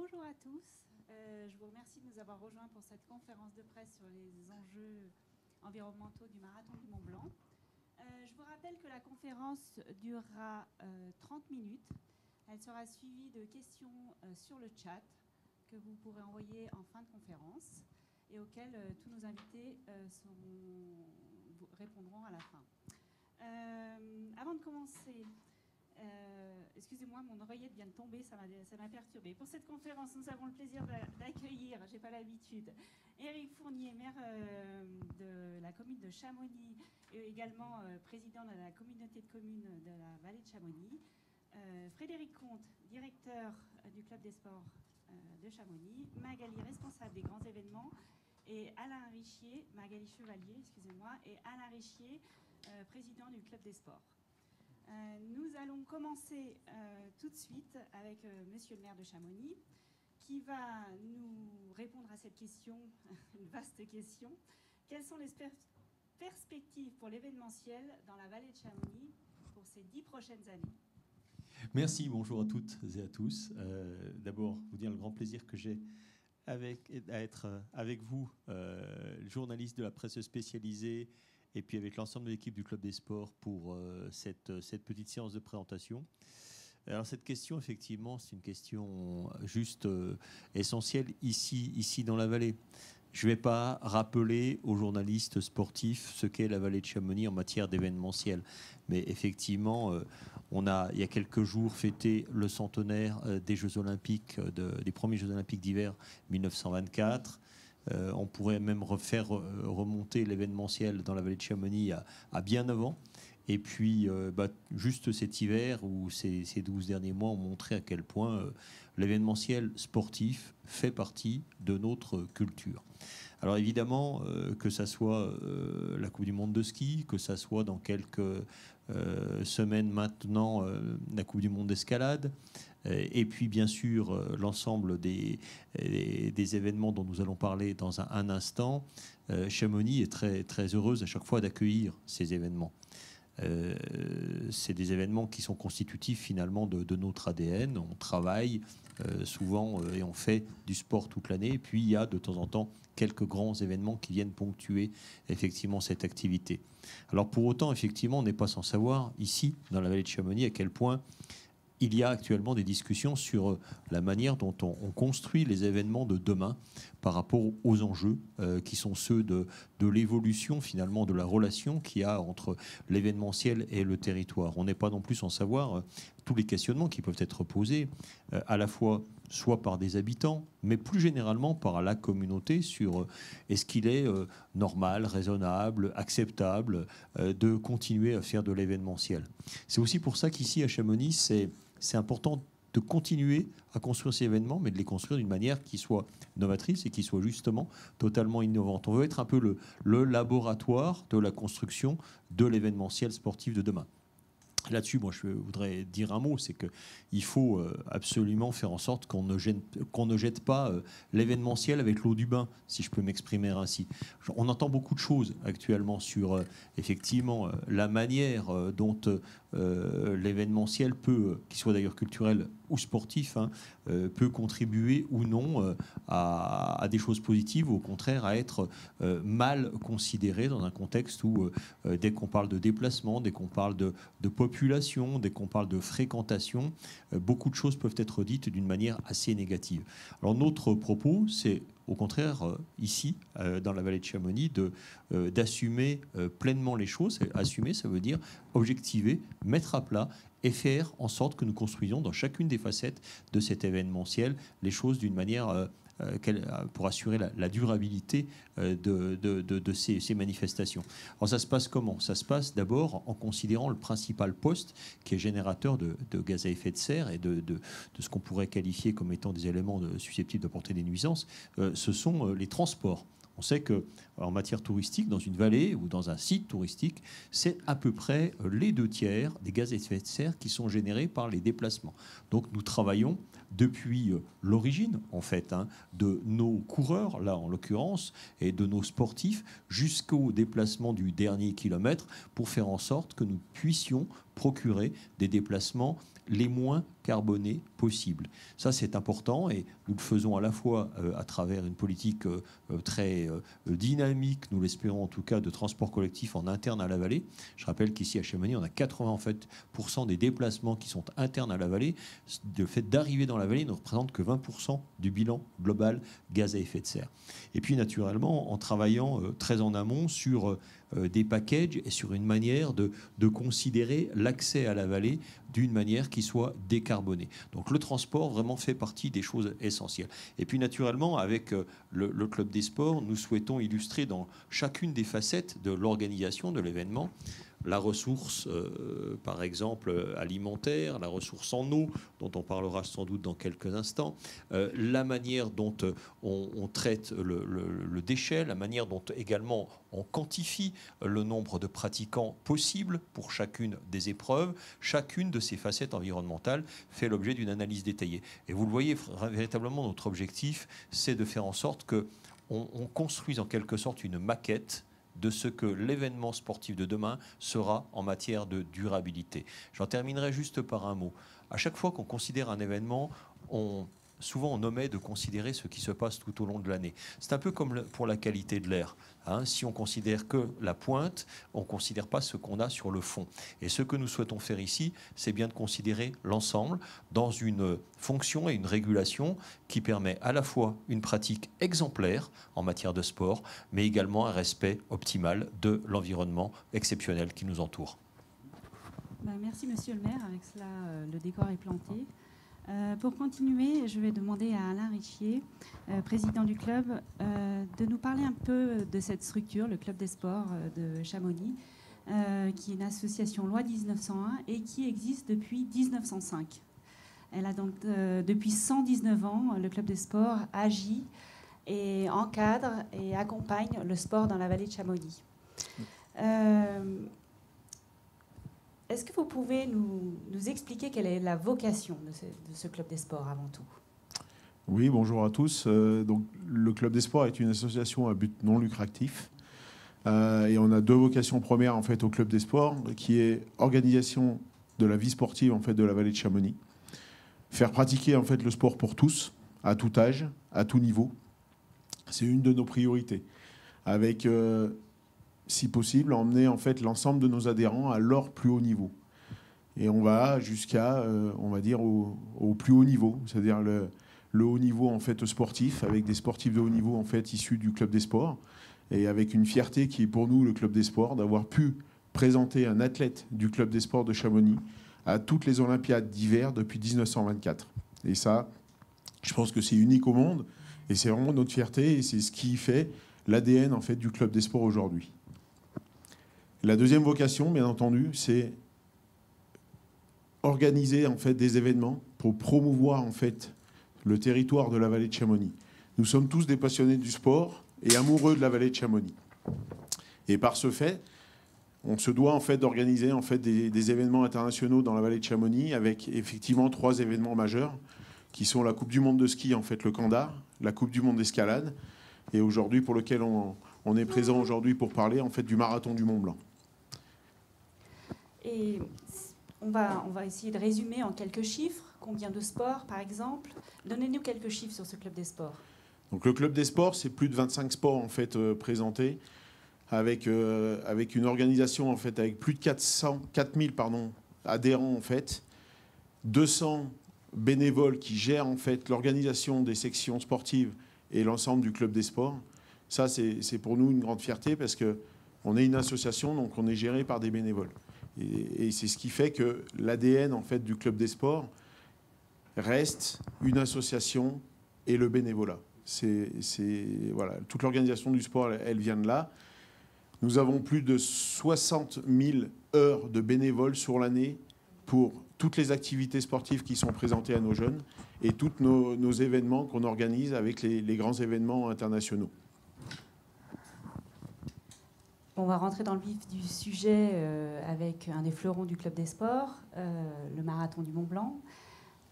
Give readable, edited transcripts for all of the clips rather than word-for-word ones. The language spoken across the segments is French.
Bonjour à tous. Je vous remercie de nous avoir rejoints pour cette conférence de presse sur les enjeux environnementaux du marathon du Mont Blanc. Je vous rappelle que la conférence durera 30 minutes. Elle sera suivie de questions sur le chat que vous pourrez envoyer en fin de conférence et auxquelles tous nos invités répondront à la fin. Avant de commencer, excusez-moi, mon oreillette vient de tomber, ça m'a perturbée. Pour cette conférence, nous avons le plaisir d'accueillir, j'ai pas l'habitude, Éric Fournier, maire de la commune de Chamonix et également président de la communauté de communes de la vallée de Chamonix. Frédéric Comte, directeur du club des sports de Chamonix. Magali, responsable des grands événements. Et Alain Richier, Magali Chevalier, excusez-moi, et Alain Richier, président du club des sports. Nous allons commencer tout de suite avec monsieur le maire de Chamonix qui va nous répondre à cette question, une vaste question. Quelles sont les perspectives pour l'événementiel dans la vallée de Chamonix pour ces 10 prochaines années? Merci, bonjour à toutes et à tous. D'abord, vous dire le grand plaisir que j'ai à être avec vous, journalistes de la presse spécialisée, et puis avec l'ensemble de l'équipe du Club des Sports pour cette petite séance de présentation. Alors cette question, effectivement, c'est une question juste essentielle ici dans la vallée. Je ne vais pas rappeler aux journalistes sportifs ce qu'est la vallée de Chamonix en matière d'événementiel. Mais effectivement, on a, il y a quelques jours, fêté le centenaire des Jeux Olympiques, des premiers Jeux Olympiques d'hiver 1924. On pourrait même remonter l'événementiel dans la vallée de Chamonix à bien avant. Et puis, juste cet hiver ou ces 12 derniers mois ont montré à quel point l'événementiel sportif fait partie de notre culture. Alors évidemment, que ça soit la Coupe du Monde de ski, que ça soit dans quelques semaines maintenant la Coupe du Monde d'escalade, et puis bien sûr l'ensemble des événements dont nous allons parler dans un instant, Chamonix est très, très heureuse à chaque fois d'accueillir ces événements. C'est des événements qui sont constitutifs finalement de notre ADN. On travaille souvent et on fait du sport toute l'année. Et puis il y a de temps en temps quelques grands événements qui viennent ponctuer effectivement cette activité. Alors pour autant, effectivement, on n'est pas sans savoir ici, dans la vallée de Chamonix, à quel point il y a actuellement des discussions sur la manière dont on construit les événements de demain par rapport aux enjeux qui sont ceux de l'évolution finalement de la relation qu'il y a entre l'événementiel et le territoire. On n'est pas non plus sans savoir tous les questionnements qui peuvent être posés à la fois soit par des habitants, mais plus généralement par la communauté sur est-ce qu'il est normal, raisonnable, acceptable de continuer à faire de l'événementiel. C'est aussi pour ça qu'ici à Chamonix, c'est important de continuer à construire ces événements, mais de les construire d'une manière qui soit novatrice et qui soit justement totalement innovante. On veut être un peu le laboratoire de la construction de l'événementiel sportif de demain. Là-dessus, moi, je voudrais dire un mot, c'est qu'il faut absolument faire en sorte qu'on ne jette pas l'événementiel avec l'eau du bain, si je peux m'exprimer ainsi. On entend beaucoup de choses actuellement sur, effectivement, la manière dont l'événementiel peut, qu'il soit d'ailleurs culturel ou sportif, peut contribuer ou non à des choses positives, ou au contraire à être mal considéré dans un contexte où, dès qu'on parle de déplacement, dès qu'on parle de population, dès qu'on parle de fréquentation, beaucoup de choses peuvent être dites d'une manière assez négative. Alors notre propos, c'est au contraire, ici, dans la vallée de Chamonix, d'assumer pleinement les choses. Assumer, ça veut dire objectiver, mettre à plat et faire en sorte que nous construisions dans chacune des facettes de cet événementiel les choses d'une manière pour assurer la durabilité de ces manifestations. Alors ça se passe comment? Ça se passe d'abord en considérant le principal poste qui est générateur de gaz à effet de serre et de ce qu'on pourrait qualifier comme étant des éléments susceptibles d'apporter des nuisances. Ce sont les transports. On sait qu'en matière touristique, dans une vallée ou dans un site touristique, c'est à peu près les 2/3 des gaz à effet de serre qui sont générés par les déplacements. Donc nous travaillons depuis l'origine, en fait, de nos coureurs, là en l'occurrence, et de nos sportifs, jusqu'au déplacement du dernier kilomètre, pour faire en sorte que nous puissions procurer des déplacements les moins carbonés possibles. Ça, c'est important, et nous le faisons à la fois à travers une politique très dynamique, nous l'espérons en tout cas, de transport collectif en interne à la vallée. Je rappelle qu'ici à Chamonix, on a 80% des déplacements qui sont internes à la vallée. Le fait d'arriver dans la vallée ne représente que 20% du bilan global gaz à effet de serre. Et puis naturellement, en travaillant très en amont sur des packages et sur une manière de considérer l'accès à la vallée d'une manière qui soit décarbonée. Donc le transport vraiment fait partie des choses essentielles. Et puis naturellement, avec le Club des Sports, nous souhaitons illustrer dans chacune des facettes de l'organisation de l'événement la ressource, par exemple, alimentaire, la ressource en eau, dont on parlera sans doute dans quelques instants, la manière dont on traite le déchet, la manière dont également on quantifie le nombre de pratiquants possibles pour chacune des épreuves. Chacune de ces facettes environnementales fait l'objet d'une analyse détaillée. Et vous le voyez, véritablement, notre objectif, c'est de faire en sorte qu'on construise en quelque sorte une maquette de ce que l'événement sportif de demain sera en matière de durabilité. J'en terminerai juste par un mot. À chaque fois qu'on considère un événement, souvent on omet de considérer ce qui se passe tout au long de l'année. C'est un peu comme pour la qualité de l'air. Si on considère que la pointe, on ne considère pas ce qu'on a sur le fond. Et ce que nous souhaitons faire ici, c'est bien de considérer l'ensemble dans une fonction et une régulation qui permet à la fois une pratique exemplaire en matière de sport, mais également un respect optimal de l'environnement exceptionnel qui nous entoure. Merci Monsieur le maire, avec cela le décor est planté. Pour continuer, je vais demander à Alain Richier, président du club, de nous parler un peu de cette structure, le Club des Sports de Chamonix, qui est une association loi 1901 et qui existe depuis 1905. Elle a donc, depuis 119 ans, le Club des Sports agit et encadre et accompagne le sport dans la vallée de Chamonix. Est-ce que vous pouvez nous expliquer quelle est la vocation de ce Club des Sports avant tout? Oui, bonjour à tous. Donc, le Club des Sports est une association à but non lucratif. Et on a deux vocations premières en fait, au Club des Sports, qui est organisation de la vie sportive en fait, de la vallée de Chamonix. Faire pratiquer en fait, le sport pour tous, à tout âge, à tout niveau. C'est une de nos priorités. Avec... si possible, emmener en fait l'ensemble de nos adhérents à leur plus haut niveau. Et on va jusqu'à, on va dire, au plus haut niveau, c'est-à-dire le haut niveau en fait sportif, avec des sportifs de haut niveau en fait issus du Club des Sports, et avec une fierté qui est pour nous le Club des Sports d'avoir pu présenter un athlète du Club des Sports de Chamonix à toutes les Olympiades d'hiver depuis 1924. Et ça, je pense que c'est unique au monde, et c'est vraiment notre fierté, et c'est ce qui fait l'ADN en fait du Club des Sports aujourd'hui. La deuxième vocation, bien entendu, c'est organiser en fait des événements pour promouvoir en fait le territoire de la vallée de Chamonix. Nous sommes tous des passionnés du sport et amoureux de la vallée de Chamonix. Et par ce fait, on se doit en fait d'organiser en fait des événements internationaux dans la vallée de Chamonix avec effectivement 3 événements majeurs qui sont la Coupe du Monde de ski en fait le Kandar, la Coupe du Monde d'escalade et aujourd'hui pour lequel on est présent aujourd'hui pour parler en fait du marathon du Mont Blanc. Et on va essayer de résumer en quelques chiffres. Combien de sports, par exemple? Donnez-nous quelques chiffres sur ce Club des Sports. Donc, le Club des Sports, c'est plus de 25 sports en fait, présentés, avec une organisation en fait, avec plus de 4000 adhérents, en fait, 200 bénévoles qui gèrent en fait, l'organisation des sections sportives et l'ensemble du Club des Sports. Ça, c'est pour nous une grande fierté parce qu'on est une association, donc on est géré par des bénévoles. Et c'est ce qui fait que l'ADN en fait, du Club des Sports reste une association et le bénévolat. Voilà, toute l'organisation du sport, elle vient de là. Nous avons plus de 60 000 heures de bénévoles sur l'année pour toutes les activités sportives qui sont présentées à nos jeunes et tous nos événements qu'on organise avec les grands événements internationaux. On va rentrer dans le vif du sujet avec un des fleurons du Club des Sports, le marathon du Mont Blanc.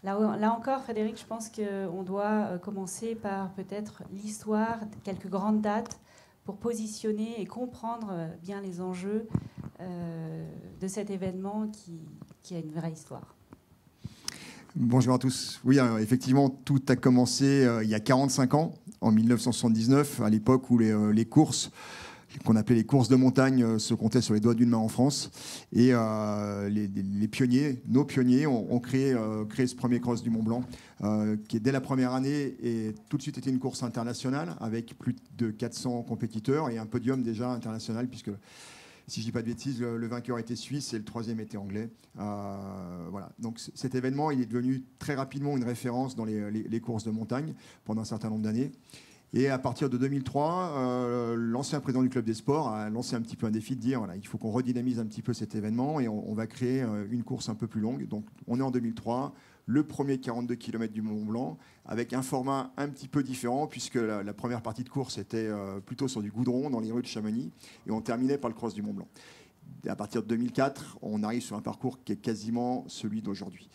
Là encore, Frédéric, je pense qu'on doit commencer par peut-être l'histoire, quelques grandes dates pour positionner et comprendre bien les enjeux de cet événement qui a une vraie histoire. Bonjour à tous. Oui, effectivement, tout a commencé il y a 45 ans, en 1979, à l'époque où les courses qu'on appelait les courses de montagne se comptaient sur les doigts d'une main en France. Et les pionniers, nos pionniers, ont créé ce premier cross du Mont Blanc, qui dès la première année et tout de suite était une course internationale avec plus de 400 compétiteurs et un podium déjà international, puisque si je ne dis pas de bêtises, le vainqueur était suisse et le troisième était anglais. Voilà. Donc cet événement, il est devenu très rapidement une référence dans les courses de montagne pendant un certain nombre d'années. Et à partir de 2003, l'ancien président du Club des Sports a lancé un petit peu un défi de dire voilà, il faut qu'on redynamise un petit peu cet événement et on va créer une course un peu plus longue. Donc on est en 2003, le premier 42 km du Mont Blanc, avec un format un petit peu différent, puisque la première partie de course était plutôt sur du goudron dans les rues de Chamonix, et on terminait par le cross du Mont Blanc. Et à partir de 2004, on arrive sur un parcours qui est quasiment celui d'aujourd'hui.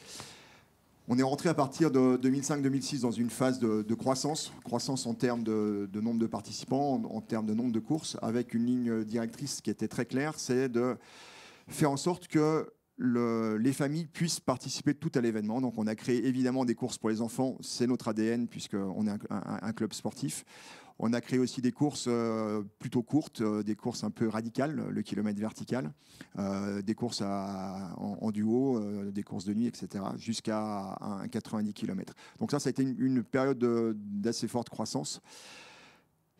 On est rentré à partir de 2005-2006 dans une phase de croissance en termes de nombre de participants, en termes de nombre de courses, avec une ligne directrice qui était très claire, c'est de faire en sorte que les familles puissent participer tout à l'événement. Donc on a créé évidemment des courses pour les enfants, c'est notre ADN puisqu'on est un club sportif. On a créé aussi des courses plutôt courtes, des courses un peu radicales, le kilomètre vertical, des courses en duo, des courses de nuit, etc., jusqu'à 90 km. Donc ça a été une période d'assez forte croissance.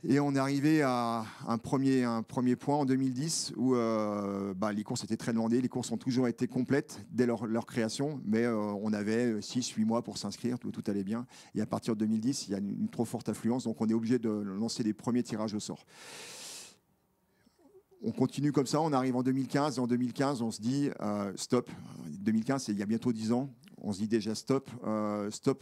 Et on est arrivé à un premier point en 2010 où les courses étaient très demandées. Les courses ont toujours été complètes dès leur création, mais on avait 6-8 mois pour s'inscrire, tout allait bien. Et à partir de 2010, il y a une trop forte affluence, donc on est obligé de lancer les premiers tirages au sort. On continue comme ça, on arrive en 2015, et en 2015, on se dit stop. 2015, c'est il y a bientôt 10 ans. On se dit déjà stop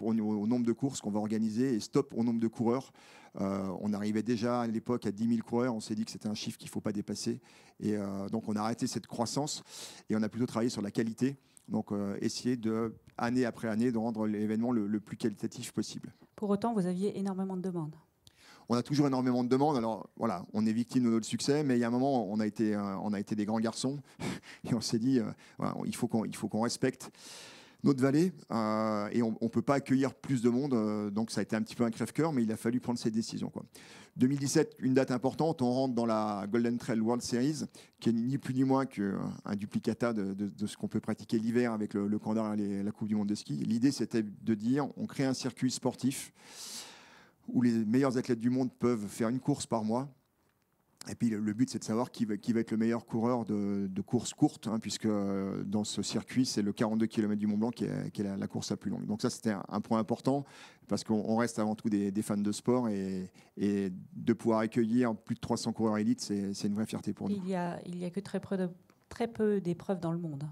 au nombre de courses qu'on va organiser et stop au nombre de coureurs. On arrivait déjà à l'époque à 10 000 coureurs, on s'est dit que c'était un chiffre qu'il ne faut pas dépasser. Et donc on a arrêté cette croissance et on a plutôt travaillé sur la qualité. Donc essayer année après année de rendre l'événement le plus qualitatif possible. Pour autant, vous aviez énormément de demandes. On a toujours énormément de demandes. Alors voilà, on est victime de notre succès, mais il y a un moment, on a été des grands garçons et on s'est dit, voilà, il faut qu'on respecte notre vallée et on ne peut pas accueillir plus de monde. Donc ça a été un petit peu un crève-cœur, mais il a fallu prendre cette décision, quoi. 2017, une date importante, on rentre dans la Golden Trail World Series, qui est ni plus ni moins qu'un duplicata de ce qu'on peut pratiquer l'hiver avec le Candar et la Coupe du Monde de ski. L'idée, c'était de dire, on crée un circuit sportif où les meilleurs athlètes du monde peuvent faire une course par mois. Et puis le but, c'est de savoir qui va être le meilleur coureur de course courte, hein, puisque dans ce circuit, c'est le 42 km du Mont Blanc qui est la course la plus longue. Donc ça, c'était un point important, parce qu'on reste avant tout des fans de sport, et de pouvoir accueillir plus de 300 coureurs élites, c'est une vraie fierté pour nous. Il y a que très peu d'épreuves dans le monde.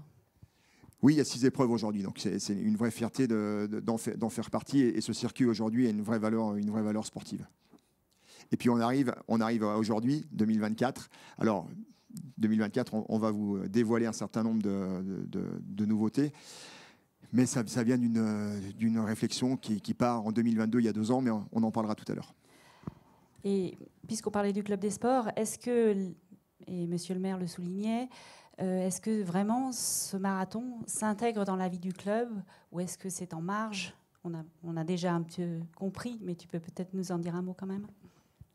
Oui, il y a 6 épreuves aujourd'hui, donc c'est une vraie fierté d'en faire partie, et ce circuit aujourd'hui a une vraie valeur sportive. Et puis on arrive à aujourd'hui, 2024. Alors, 2024, on va vous dévoiler un certain nombre de nouveautés, mais ça vient d'une réflexion qui part en 2022, il y a 2 ans, mais on en parlera tout à l'heure. Et puisqu'on parlait du Club des Sports, est-ce que, et Monsieur le maire le soulignait, est-ce que vraiment ce marathon s'intègre dans la vie du club, ou est-ce que c'est en marge ? On a déjà un peu compris, mais tu peux peut-être nous en dire un mot quand même ?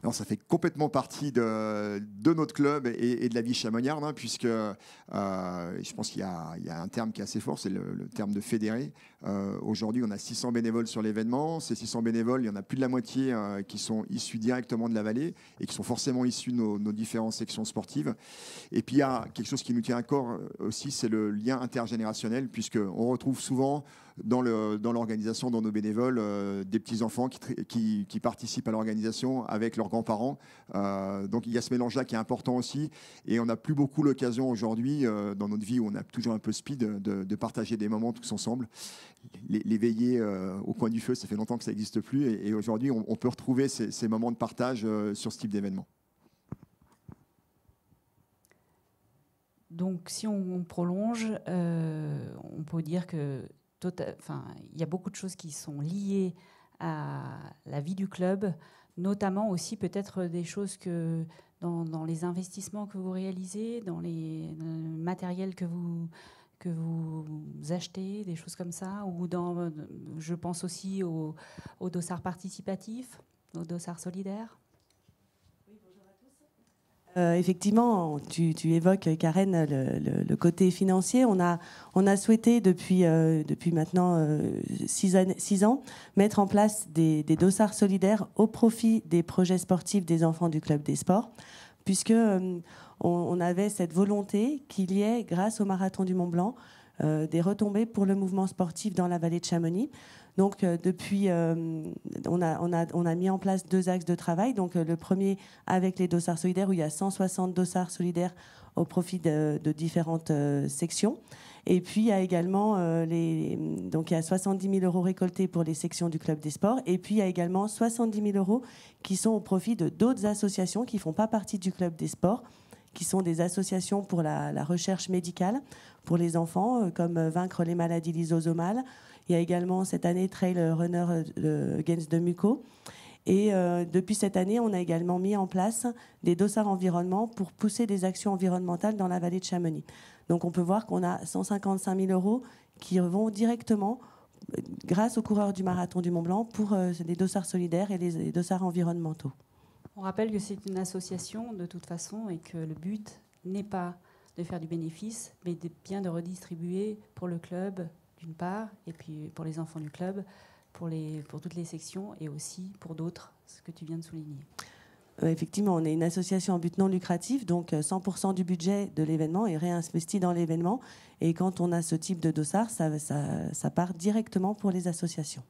Alors, ça fait complètement partie de notre club et de la vie chamonniarde, hein, puisque je pense qu'il y a un terme qui est assez fort, c'est le terme de fédéré. Aujourd'hui, on a 600 bénévoles sur l'événement. Ces 600 bénévoles, il y en a plus de la moitié qui sont issus directement de la vallée et qui sont forcément issus de nos différentes sections sportives. Et puis, il y a quelque chose qui nous tient à cœur aussi, c'est le lien intergénérationnel, puisqu'on retrouve souvent dans l'organisation, dans nos bénévoles, des petits-enfants qui participent à l'organisation avec leurs grands-parents. Donc il y a ce mélange-là qui est important aussi. Et on n'a plus beaucoup l'occasion aujourd'hui, dans notre vie où on a toujours un peu speed, de partager des moments tous ensemble. Les veillées au coin du feu, ça fait longtemps que ça n'existe plus. Et aujourd'hui, on peut retrouver ces moments de partage sur ce type d'événement. Donc, si on prolonge, on peut dire que il y a beaucoup de choses qui sont liées à la vie du club, notamment aussi peut-être des choses que dans les investissements que vous réalisez, dans les matériels que vous achetez, des choses comme ça, ou je pense aussi au dossard participatif, au dossard solidaire. Effectivement, tu évoques, Karen, le côté financier. On a souhaité depuis maintenant 6 ans mettre en place des dossards solidaires au profit des projets sportifs des enfants du Club des Sports, puisque on avait cette volonté qu'il y ait, grâce au Marathon du Mont-Blanc, des retombées pour le mouvement sportif dans la vallée de Chamonix. Donc, depuis, on a mis en place 2 axes de travail. Donc, le premier avec les dossards solidaires, où il y a 160 dossards solidaires au profit de différentes sections. Et puis, il y a également donc il y a 70 000 € récoltés pour les sections du Club des Sports. Et puis, il y a également 70 000 € qui sont au profit de d'autres associations qui ne font pas partie du Club des Sports, qui sont des associations pour la recherche médicale pour les enfants, comme Vaincre les maladies lysosomales. Il y a également cette année Trail Runner Against the Muco. Et depuis cette année, on a également mis en place des dossards environnement pour pousser des actions environnementales dans la vallée de Chamonix. Donc on peut voir qu'on a 155 000 € qui vont directement, grâce aux coureurs du Marathon du Mont-Blanc, pour les dossards solidaires et les dossards environnementaux. On rappelle que c'est une association de toute façon et que le but n'est pas de faire du bénéfice, mais bien de redistribuer pour le club, d'une part, et puis pour les enfants du club, pour toutes les sections, et aussi pour d'autres, ce que tu viens de souligner. Effectivement, on est une association en but non lucratif, donc 100% du budget de l'événement est réinvesti dans l'événement. Et quand on a ce type de dossard, ça part directement pour les associations.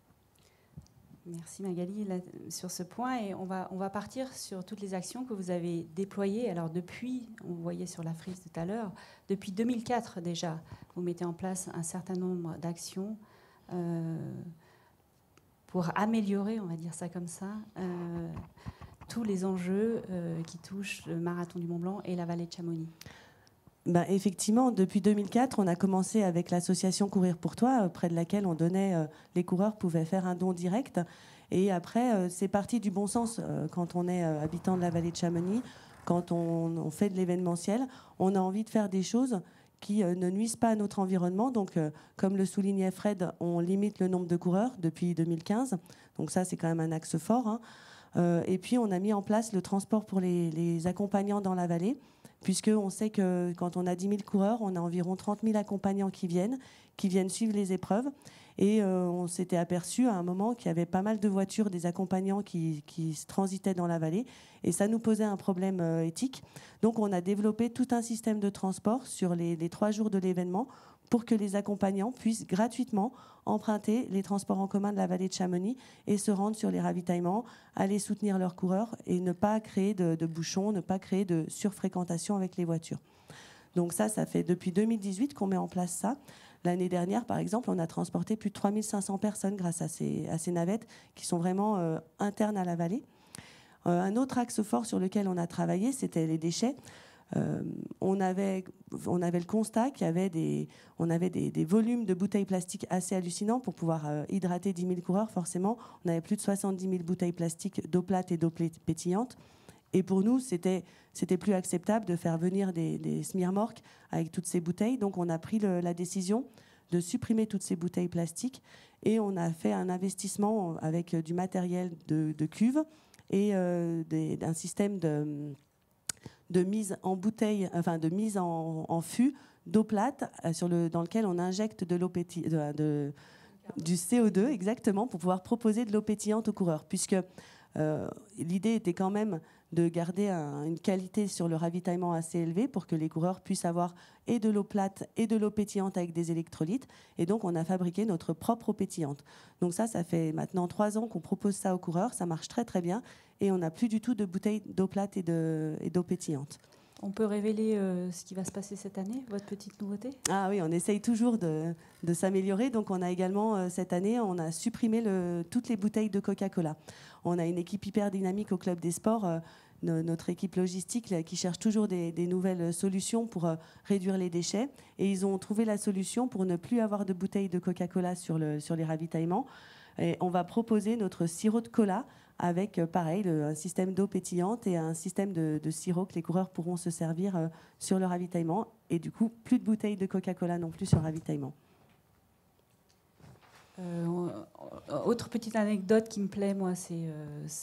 Merci Magali sur ce point. Et on va partir sur toutes les actions que vous avez déployées. Alors depuis, on voyait sur la frise tout à l'heure, depuis 2004 déjà, vous mettez en place un certain nombre d'actions pour améliorer, on va dire ça comme ça, tous les enjeux qui touchent le Marathon du Mont-Blanc et la vallée de Chamonix. Ben, effectivement, depuis 2004, on a commencé avec l'association Courir pour toi, auprès de laquelle on donnait, les coureurs pouvaient faire un don direct. Et après, c'est parti du bon sens. Quand on est habitant de la vallée de Chamonix, quand on fait de l'événementiel, on a envie de faire des choses qui ne nuisent pas à notre environnement. Donc, comme le soulignait Fred, on limite le nombre de coureurs depuis 2015. Donc ça, c'est quand même un axe fort, hein. Et puis, on a mis en place le transport pour les accompagnants dans la vallée, puisqu'on sait que quand on a 10 000 coureurs, on a environ 30 000 accompagnants qui viennent suivre les épreuves. Et on s'était aperçu à un moment qu'il y avait pas mal de voitures, des accompagnants qui transitaient dans la vallée. Et ça nous posait un problème éthique. Donc on a développé tout un système de transport sur les 3 jours de l'événement pour que les accompagnants puissent gratuitement emprunter les transports en commun de la vallée de Chamonix et se rendre sur les ravitaillements, aller soutenir leurs coureurs et ne pas créer de bouchons, ne pas créer de surfréquentation avec les voitures. Donc ça fait depuis 2018 qu'on met en place ça. L'année dernière, par exemple, on a transporté plus de 3500 personnes grâce à ces navettes qui sont vraiment internes à la vallée. Un autre axe fort sur lequel on a travaillé, c'était les déchets. On avait le constat qu'il y avait des volumes de bouteilles plastiques assez hallucinants pour pouvoir hydrater 10 000 coureurs. Forcément, on avait plus de 70 000 bouteilles plastiques d'eau plate et d'eau pétillante. Et pour nous, c'était plus acceptable de faire venir des smirmorques avec toutes ces bouteilles. Donc, on a pris la décision de supprimer toutes ces bouteilles plastiques et on a fait un investissement avec du matériel de cuve et un système de mise en bouteille, enfin de mise en fût d'eau plate dans lequel on injecte de l'eau du CO2 exactement pour pouvoir proposer de l'eau pétillante aux coureurs, puisque l'idée était quand même de garder une qualité sur le ravitaillement assez élevée pour que les coureurs puissent avoir et de l'eau plate et de l'eau pétillante avec des électrolytes. Et donc, on a fabriqué notre propre eau pétillante. Donc ça fait maintenant 3 ans qu'on propose ça aux coureurs. Ça marche très, très bien. Et on n'a plus du tout de bouteilles d'eau plate et d'eau pétillante. On peut révéler ce qui va se passer cette année, votre petite nouveauté ? Ah oui, on essaye toujours de s'améliorer. Donc, on a également, cette année, on a supprimé toutes les bouteilles de Coca-Cola. On a une équipe hyper dynamique au Club des Sports. notre équipe logistique là, qui cherche toujours des nouvelles solutions pour réduire les déchets. Et ils ont trouvé la solution pour ne plus avoir de bouteilles de Coca-Cola sur les ravitaillements. Et on va proposer notre sirop de cola avec, pareil, un système d'eau pétillante et un système de sirop que les coureurs pourront se servir sur le ravitaillement. Et du coup, plus de bouteilles de Coca-Cola non plus sur le ravitaillement. Autre petite anecdote qui me plaît, moi, c'est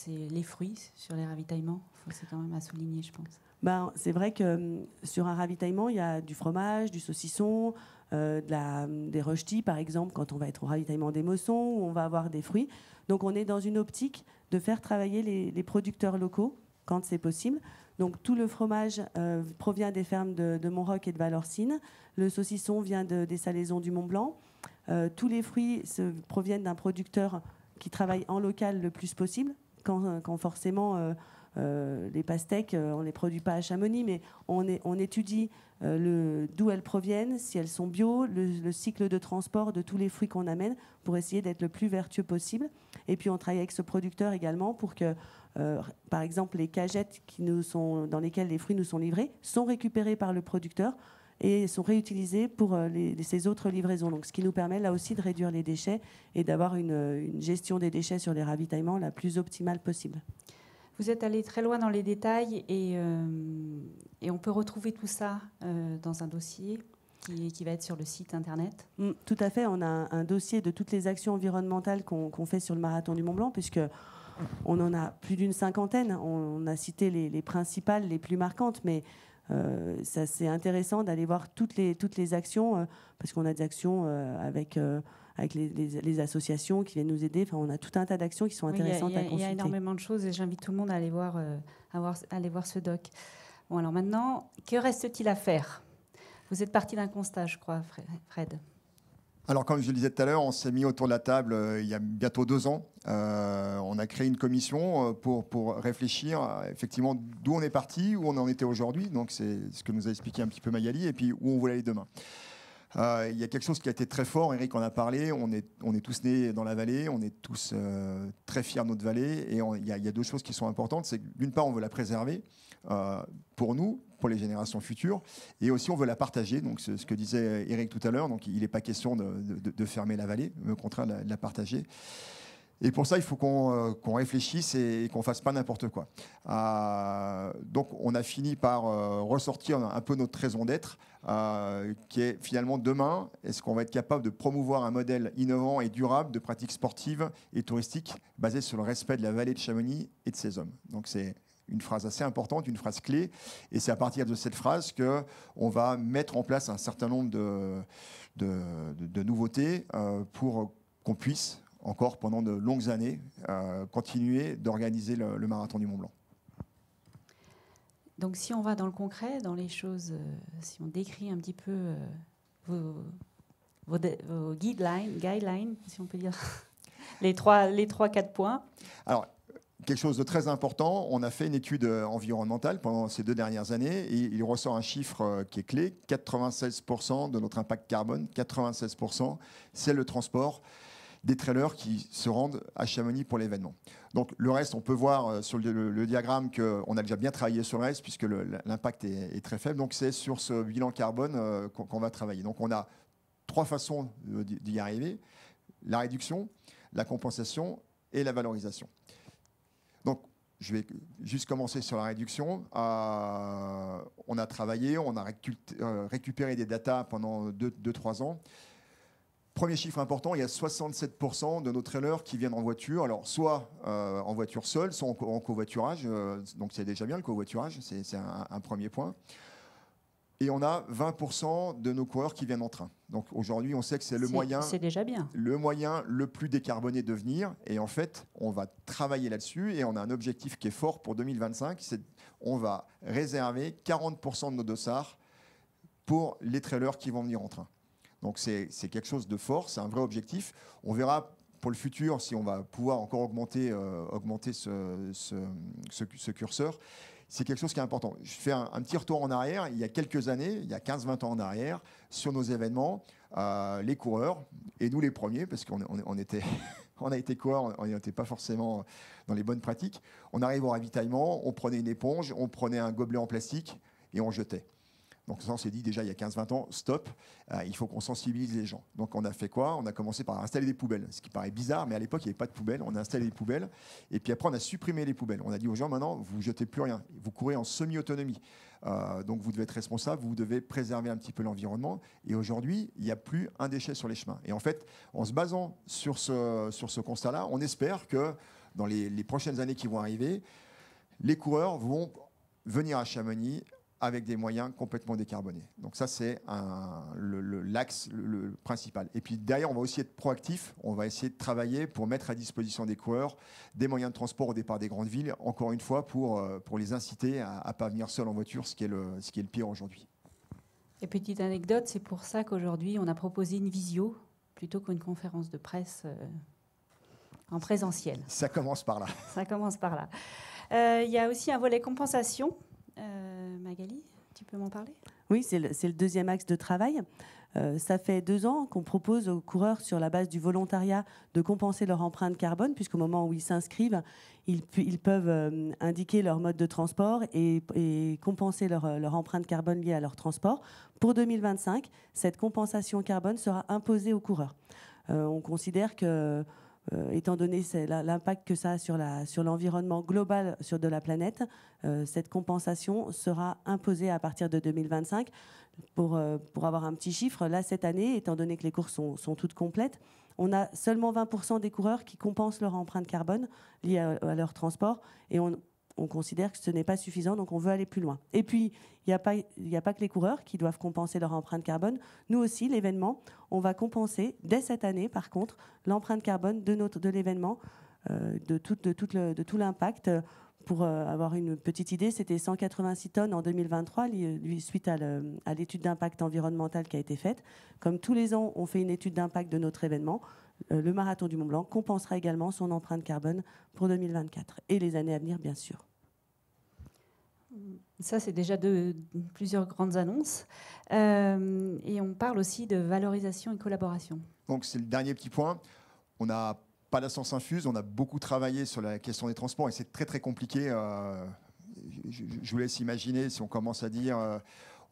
les fruits sur les ravitaillements. C'est quand même à souligner, je pense. C'est vrai que sur un ravitaillement, il y a du fromage, du saucisson, des rösti, par exemple, quand on va être au ravitaillement des Mossons, où on va avoir des fruits. Donc on est dans une optique de faire travailler les producteurs locaux quand c'est possible. Donc tout le fromage provient des fermes de Montroc et de Valorcine. Le saucisson vient des salaisons du Mont-Blanc. Tous les fruits proviennent d'un producteur qui travaille en local le plus possible, quand forcément les pastèques, on ne les produit pas à Chamonix, mais on étudie d'où elles proviennent, si elles sont bio, le cycle de transport de tous les fruits qu'on amène pour essayer d'être le plus vertueux possible. Et puis on travaille avec ce producteur également pour que, par exemple, les cagettes dans lesquelles les fruits nous sont livrés sont récupérées par le producteur et sont réutilisés pour ces autres livraisons. Donc, ce qui nous permet là aussi de réduire les déchets et d'avoir une gestion des déchets sur les ravitaillements la plus optimale possible. Vous êtes allé très loin dans les détails et on peut retrouver tout ça dans un dossier qui va être sur le site internet. Tout à fait. On a un dossier de toutes les actions environnementales qu'on fait sur le marathon du Mont-Blanc, puisque on en a plus d'une cinquantaine. On a cité les principales, les plus marquantes, mais ça, c'est intéressant d'aller voir toutes les actions, parce qu'on a des actions avec les associations qui viennent nous aider. Enfin, on a tout un tas d'actions qui sont intéressantes à consulter. Il y a énormément de choses et j'invite tout le monde à aller voir ce doc. Bon, alors maintenant, que reste-t-il à faire ? Vous êtes parti d'un constat, je crois, Fred. Alors, comme je le disais tout à l'heure, on s'est mis autour de la table il y a bientôt 2 ans. On a créé une commission pour réfléchir effectivement d'où on est parti, où on en était aujourd'hui. Donc, c'est ce que nous a expliqué un petit peu Magali, et puis où on voulait aller demain. Il y a quelque chose qui a été très fort, Eric en a parlé, on est tous nés dans la vallée, on est tous très fiers de notre vallée, et il y a 2 choses qui sont importantes. C'est que d'une part, on veut la préserver pour nous, pour les générations futures, et aussi on veut la partager. Donc ce que disait Eric tout à l'heure, donc il n'est pas question de fermer la vallée, mais au contraire de la partager. Et pour ça, il faut qu'on réfléchisse et qu'on ne fasse pas n'importe quoi. Donc, on a fini par ressortir un peu notre raison d'être, qui est finalement demain, est-ce qu'on va être capable de promouvoir un modèle innovant et durable de pratiques sportives et touristiques basé sur le respect de la vallée de Chamonix et de ses hommes. Donc, c'est une phrase assez importante, une phrase clé. Et c'est à partir de cette phrase qu'on va mettre en place un certain nombre de nouveautés pour qu'on puisse encore pendant de longues années, continuer d'organiser le marathon du Mont-Blanc. Donc si on va dans le concret, dans les choses, si on décrit un petit peu vos guidelines, si on peut dire, les 3-4 points. Alors, quelque chose de très important, on a fait une étude environnementale pendant ces 2 dernières années et il ressort un chiffre qui est clé, 96% de notre impact carbone, 96%, c'est le transport des trailers qui se rendent à Chamonix pour l'événement. Donc le reste, on peut voir sur le diagramme qu'on a déjà bien travaillé sur le reste puisque l'impact est très faible. Donc c'est sur ce bilan carbone qu'on va travailler. Donc on a 3 façons d'y arriver, la réduction, la compensation et la valorisation. Donc je vais juste commencer sur la réduction. On a travaillé, on a récupéré des datas pendant 2-3 ans. Premier chiffre important, il y a 67% de nos trailers qui viennent en voiture, alors soit en voiture seule, soit en covoiturage, donc c'est déjà bien le covoiturage, c'est un premier point. Et on a 20% de nos coureurs qui viennent en train. Donc aujourd'hui, on sait que c'est déjà bien. Le moyen le plus décarboné de venir. Et en fait, on va travailler là-dessus et on a un objectif qui est fort pour 2025, c'est on va réserver 40% de nos dossards pour les trailers qui vont venir en train. Donc c'est quelque chose de fort, c'est un vrai objectif. On verra pour le futur si on va pouvoir encore augmenter ce curseur. C'est quelque chose qui est important. Je fais un petit retour en arrière. Il y a quelques années, il y a 15-20 ans en arrière, sur nos événements, les coureurs, et nous les premiers, parce qu'on était on a été coureur, on n'était pas forcément dans les bonnes pratiques. On arrive au ravitaillement, on prenait une éponge, on prenait un gobelet en plastique et on jetait. Donc ça, on s'est dit déjà il y a 15-20 ans, stop, il faut qu'on sensibilise les gens. Donc on a fait quoi? On a commencé par installer des poubelles, ce qui paraît bizarre, mais à l'époque, il n'y avait pas de poubelles. On a installé des poubelles, et puis après, on a supprimé les poubelles. On a dit aux gens, maintenant, vous ne jetez plus rien. Vous courez en semi-autonomie. Donc vous devez être responsable, vous devez préserver un petit peu l'environnement. Et aujourd'hui, il n'y a plus un déchet sur les chemins. Et en fait, en se basant sur ce constat-là, on espère que dans les prochaines années qui vont arriver, les coureurs vont venir à Chamonix avec des moyens complètement décarbonés. Donc ça, c'est l'axe le principal. Et puis derrière, on va aussi être proactif. On va essayer de travailler pour mettre à disposition des coureurs des moyens de transport au départ des grandes villes, encore une fois, pour les inciter à ne pas venir seuls en voiture, ce qui est le pire aujourd'hui. Et petite anecdote, c'est pour ça qu'aujourd'hui, on a proposé une visio plutôt qu'une conférence de presse en présentiel. Ça commence par là. Ça commence par là. Il y a aussi un volet compensation. Magali, tu peux m'en parler? Oui, c'est le deuxième axe de travail. Ça fait 2 ans qu'on propose aux coureurs, sur la base du volontariat, de compenser leur empreinte carbone, puisqu'au moment où ils s'inscrivent, ils peuvent indiquer leur mode de transport et compenser leur empreinte carbone liée à leur transport. Pour 2025, cette compensation carbone sera imposée aux coureurs. On considère que étant donné l'impact que ça a sur l'environnement global de la planète, cette compensation sera imposée à partir de 2025. Pour avoir un petit chiffre, là, cette année, étant donné que les courses sont toutes complètes, on a seulement 20% des coureurs qui compensent leur empreinte carbone liée à leur transport, et on considère que ce n'est pas suffisant, donc on veut aller plus loin. Et puis, il n'y a pas que les coureurs qui doivent compenser leur empreinte carbone. Nous aussi, l'événement, on va compenser dès cette année, par contre, l'empreinte carbone de l'événement, de tout l'impact. Pour avoir une petite idée, c'était 186 tonnes en 2023, suite à l'étude d'impact environnemental qui a été faite. Comme tous les ans, on fait une étude d'impact de notre événement. Le Marathon du Mont-Blanc compensera également son empreinte carbone pour 2024 et les années à venir, bien sûr. Ça, c'est déjà plusieurs grandes annonces. Et on parle aussi de valorisation et collaboration. Donc, c'est le dernier petit point. On n'a pas la science infuse. On a beaucoup travaillé sur la question des transports et c'est très, très compliqué. Je vous laisse imaginer si on commence à dire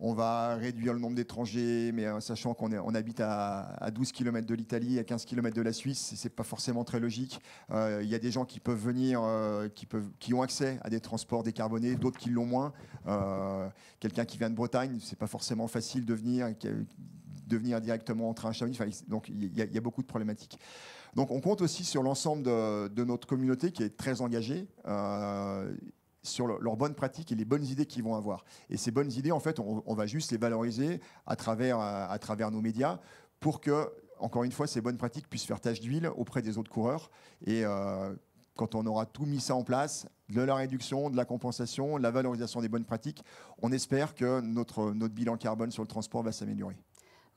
on va réduire le nombre d'étrangers, mais sachant qu'on habite à 12 km de l'Italie, à 15 km de la Suisse, c'est pas forcément très logique. Il y a des gens qui peuvent venir, qui ont accès à des transports décarbonés, d'autres qui l'ont moins. Quelqu'un qui vient de Bretagne, c'est pas forcément facile de venir directement en train à Chamonix. Enfin, donc il y a beaucoup de problématiques. Donc on compte aussi sur l'ensemble de notre communauté qui est très engagée. Sur leurs bonnes pratiques et les bonnes idées qu'ils vont avoir. Et ces bonnes idées, en fait, on va juste les valoriser à travers nos médias pour que, encore une fois, ces bonnes pratiques puissent faire tache d'huile auprès des autres coureurs. Et quand on aura tout mis ça en place, de la réduction, de la compensation, de la valorisation des bonnes pratiques, on espère que notre bilan carbone sur le transport va s'améliorer.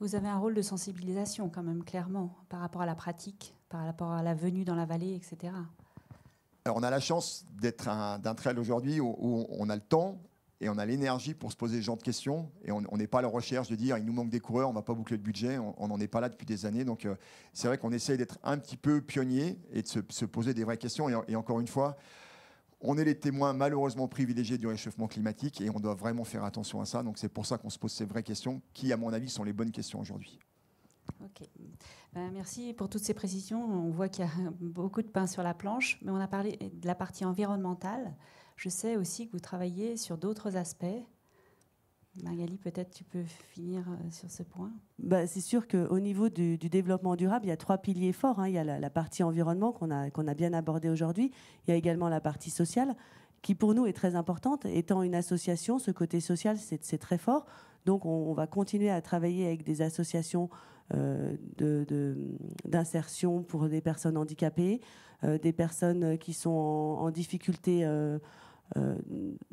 Vous avez un rôle de sensibilisation quand même, clairement, par rapport à la pratique, par rapport à la venue dans la vallée, etc. Alors, on a la chance d'être d'un trail aujourd'hui où on a le temps et on a l'énergie pour se poser ce genre de questions. Et on n'est pas à la recherche de dire il nous manque des coureurs, on ne va pas boucler le budget. On n'en est pas là depuis des années. Donc, c'est vrai qu'on essaye d'être un petit peu pionnier et de se poser des vraies questions. Et encore une fois, on est les témoins malheureusement privilégiés du réchauffement climatique et on doit vraiment faire attention à ça. Donc, c'est pour ça qu'on se pose ces vraies questions qui, à mon avis, sont les bonnes questions aujourd'hui. Ok. Merci pour toutes ces précisions. On voit qu'il y a beaucoup de pain sur la planche, mais on a parlé de la partie environnementale. Je sais aussi que vous travaillez sur d'autres aspects. Magali, peut-être tu peux finir sur ce point. C'est sûr qu'au niveau du développement durable, il y a 3 piliers forts. Il y a la partie environnement qu'on a bien abordée aujourd'hui. Il y a également la partie sociale qui, pour nous, est très importante. Étant une association, ce côté social, c'est très fort. Donc, on va continuer à travailler avec des associations d'insertion pour des personnes handicapées, des personnes qui sont en difficulté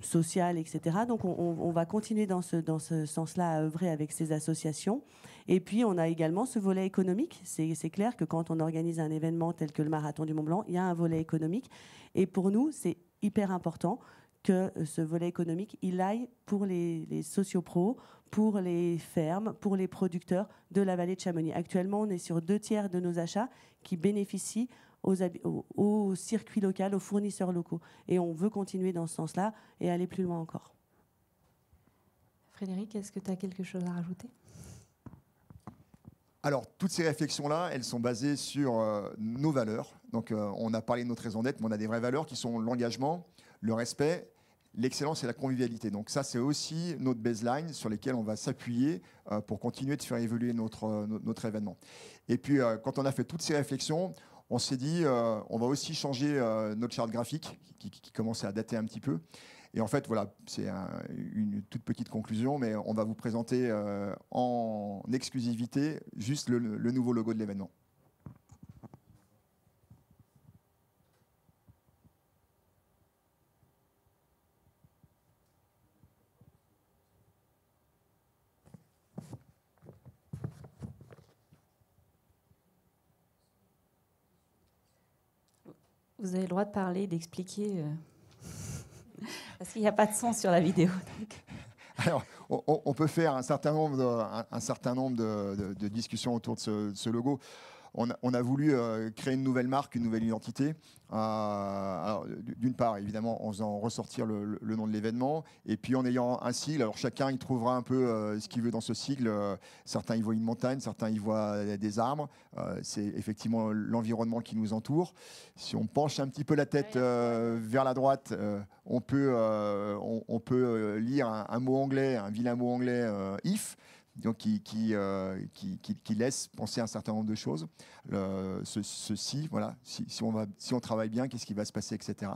sociale, etc. Donc, on va continuer dans ce sens-là à œuvrer avec ces associations. Et puis, on a également ce volet économique. C'est clair que quand on organise un événement tel que le Marathon du Mont-Blanc, il y a un volet économique. Et pour nous, c'est hyper important que ce volet économique, il aille pour les sociopros, pour les fermes, pour les producteurs de la vallée de Chamonix. Actuellement, on est sur 2 tiers de nos achats qui bénéficient au circuit local, aux fournisseurs locaux. Et on veut continuer dans ce sens-là et aller plus loin encore. Frédéric, est-ce que tu as quelque chose à rajouter ? Alors, toutes ces réflexions-là, elles sont basées sur nos valeurs. Donc, on a parlé de notre raison d'être, mais on a des vraies valeurs qui sont l'engagement, le respect, l'excellence et la convivialité. Donc ça, c'est aussi notre baseline sur lesquelles on va s'appuyer pour continuer de faire évoluer notre événement. Et puis, quand on a fait toutes ces réflexions, on s'est dit, on va aussi changer notre charte graphique, qui commençait à dater un petit peu. Et en fait, voilà, c'est une toute petite conclusion, mais on va vous présenter en exclusivité juste le nouveau logo de l'événement. Vous avez le droit de parler, d'expliquer, parce qu'il n'y a pas de son sur la vidéo. Donc. Alors, on peut faire un certain nombre de discussions autour de ce logo. On a voulu créer une nouvelle marque, une nouvelle identité. D'une part, évidemment, en faisant ressortir le nom de l'événement, et puis en ayant un sigle. Alors chacun y trouvera un peu ce qu'il veut dans ce sigle. Certains y voient une montagne, certains y voient des arbres. C'est effectivement l'environnement qui nous entoure. Si on penche un petit peu la tête vers la droite, on peut lire un mot anglais, un vilain mot anglais, if. Donc qui laisse penser un certain nombre de choses. Ceci, voilà, si on travaille bien, qu'est-ce qui va se passer, etc.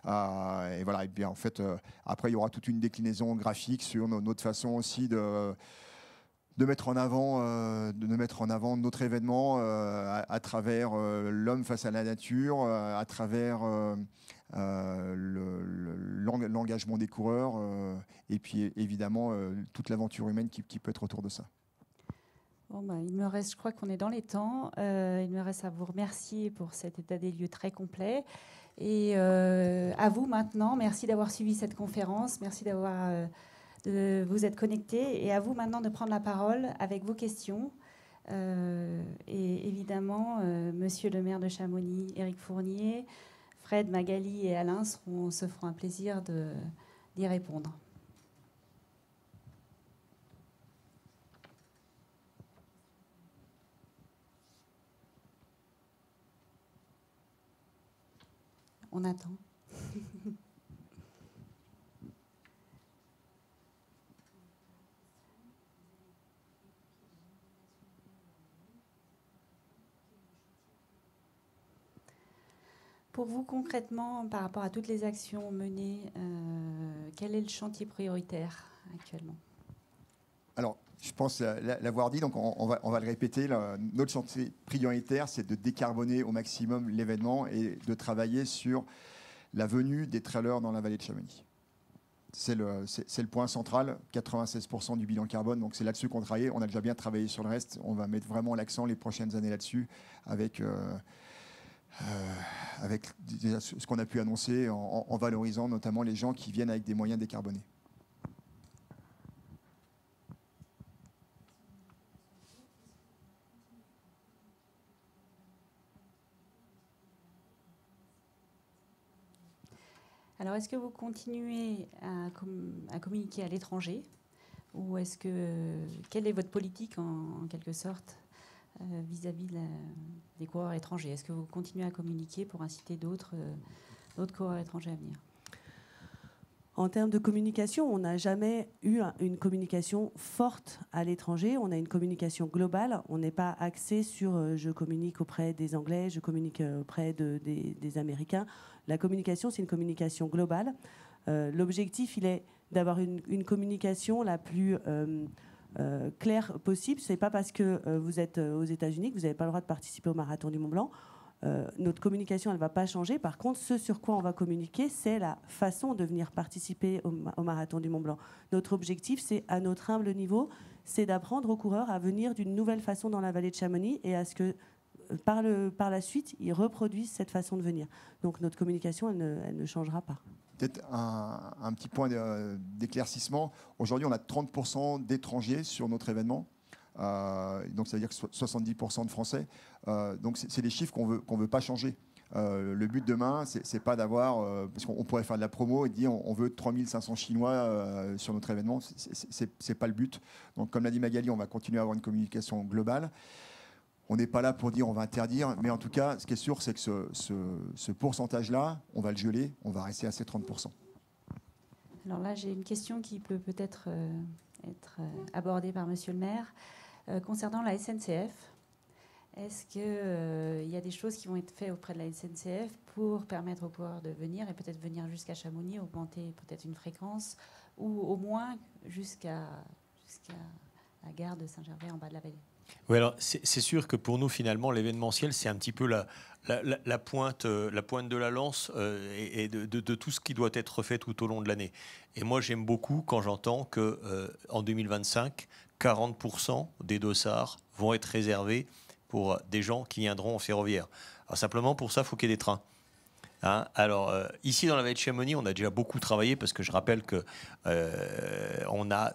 Et voilà. Et bien en fait, après il y aura toute une déclinaison graphique sur notre façon aussi de mettre en avant notre événement à travers l'homme face à la nature, à travers l'engagement des coureurs et puis évidemment toute l'aventure humaine qui peut être autour de ça. Bon, il me reste, je crois qu'on est dans les temps, il me reste à vous remercier pour cet état des lieux très complet et à vous maintenant, merci d'avoir suivi cette conférence, merci de vous être connectés et à vous maintenant de prendre la parole avec vos questions. Et évidemment, Monsieur le maire de Chamonix, Éric Fournier, Fred, Magali et Alain se feront un plaisir d'y répondre. On attend. Pour vous, concrètement, par rapport à toutes les actions menées, quel est le chantier prioritaire actuellement ? Alors, je pense l'avoir dit, donc on va le répéter. Notre chantier prioritaire, c'est de décarboner au maximum l'événement et de travailler sur la venue des trailers dans la vallée de Chamonix. C'est le point central, 96% du bilan carbone, donc c'est là-dessus qu'on travaille. On a déjà bien travaillé sur le reste. On va mettre vraiment l'accent les prochaines années là-dessus avec ce qu'on a pu annoncer en valorisant notamment les gens qui viennent avec des moyens décarbonés. Alors, est-ce que vous continuez à communiquer à l'étranger ou quelle est votre politique en quelque sorte vis-à-vis des coureurs étrangers? Est-ce que vous continuez à communiquer pour inciter d'autres coureurs étrangers à venir? En termes de communication, on n'a jamais eu une communication forte à l'étranger. On a une communication globale. On n'est pas axé sur je communique auprès des Anglais, je communique auprès des Américains. La communication, c'est une communication globale. L'objectif, il est d'avoir une communication la plus claire possible. Ce n'est pas parce que vous êtes aux États-Unis que vous n'avez pas le droit de participer au Marathon du Mont-Blanc. Notre communication, elle ne va pas changer. Par contre, ce sur quoi on va communiquer, c'est la façon de venir participer au Marathon du Mont-Blanc. Notre objectif, c'est, à notre humble niveau, c'est d'apprendre aux coureurs à venir d'une nouvelle façon dans la vallée de Chamonix et à ce que, par la suite, ils reproduisent cette façon de venir. Donc notre communication, elle ne changera pas. Peut-être un petit point d'éclaircissement. Aujourd'hui, on a 30% d'étrangers sur notre événement. Donc, ça veut dire que 70% de Français. Donc, c'est des chiffres qu'on veut pas changer. Le but demain, c'est pas d'avoir... parce qu'on pourrait faire de la promo et dire on veut 3500 Chinois sur notre événement. C'est pas le but. Donc, comme l'a dit Magali, on va continuer à avoir une communication globale. On n'est pas là pour dire on va interdire, mais en tout cas, ce qui est sûr, c'est que ce pourcentage-là, on va le geler, on va rester à ces 30%. Alors là, j'ai une question qui peut peut-être être abordée par Monsieur le maire. Concernant la SNCF, est-ce qu'il y a des choses qui vont être faites auprès de la SNCF pour permettre aux coureurs de venir et peut-être venir jusqu'à Chamonix, augmenter peut-être une fréquence, ou au moins jusqu'à la gare de Saint-Gervais en bas de la vallée? Oui, alors c'est sûr que pour nous, finalement, l'événementiel, c'est un petit peu la pointe de la lance et de tout ce qui doit être refait tout au long de l'année. Et moi, j'aime beaucoup quand j'entends qu'en 2025, 40% des dossards vont être réservés pour des gens qui viendront en ferroviaire. Alors simplement, pour ça, il faut qu'il y ait des trains. Hein, alors, ici, dans la vallée de Chamonix, on a déjà beaucoup travaillé parce que je rappelle qu'on a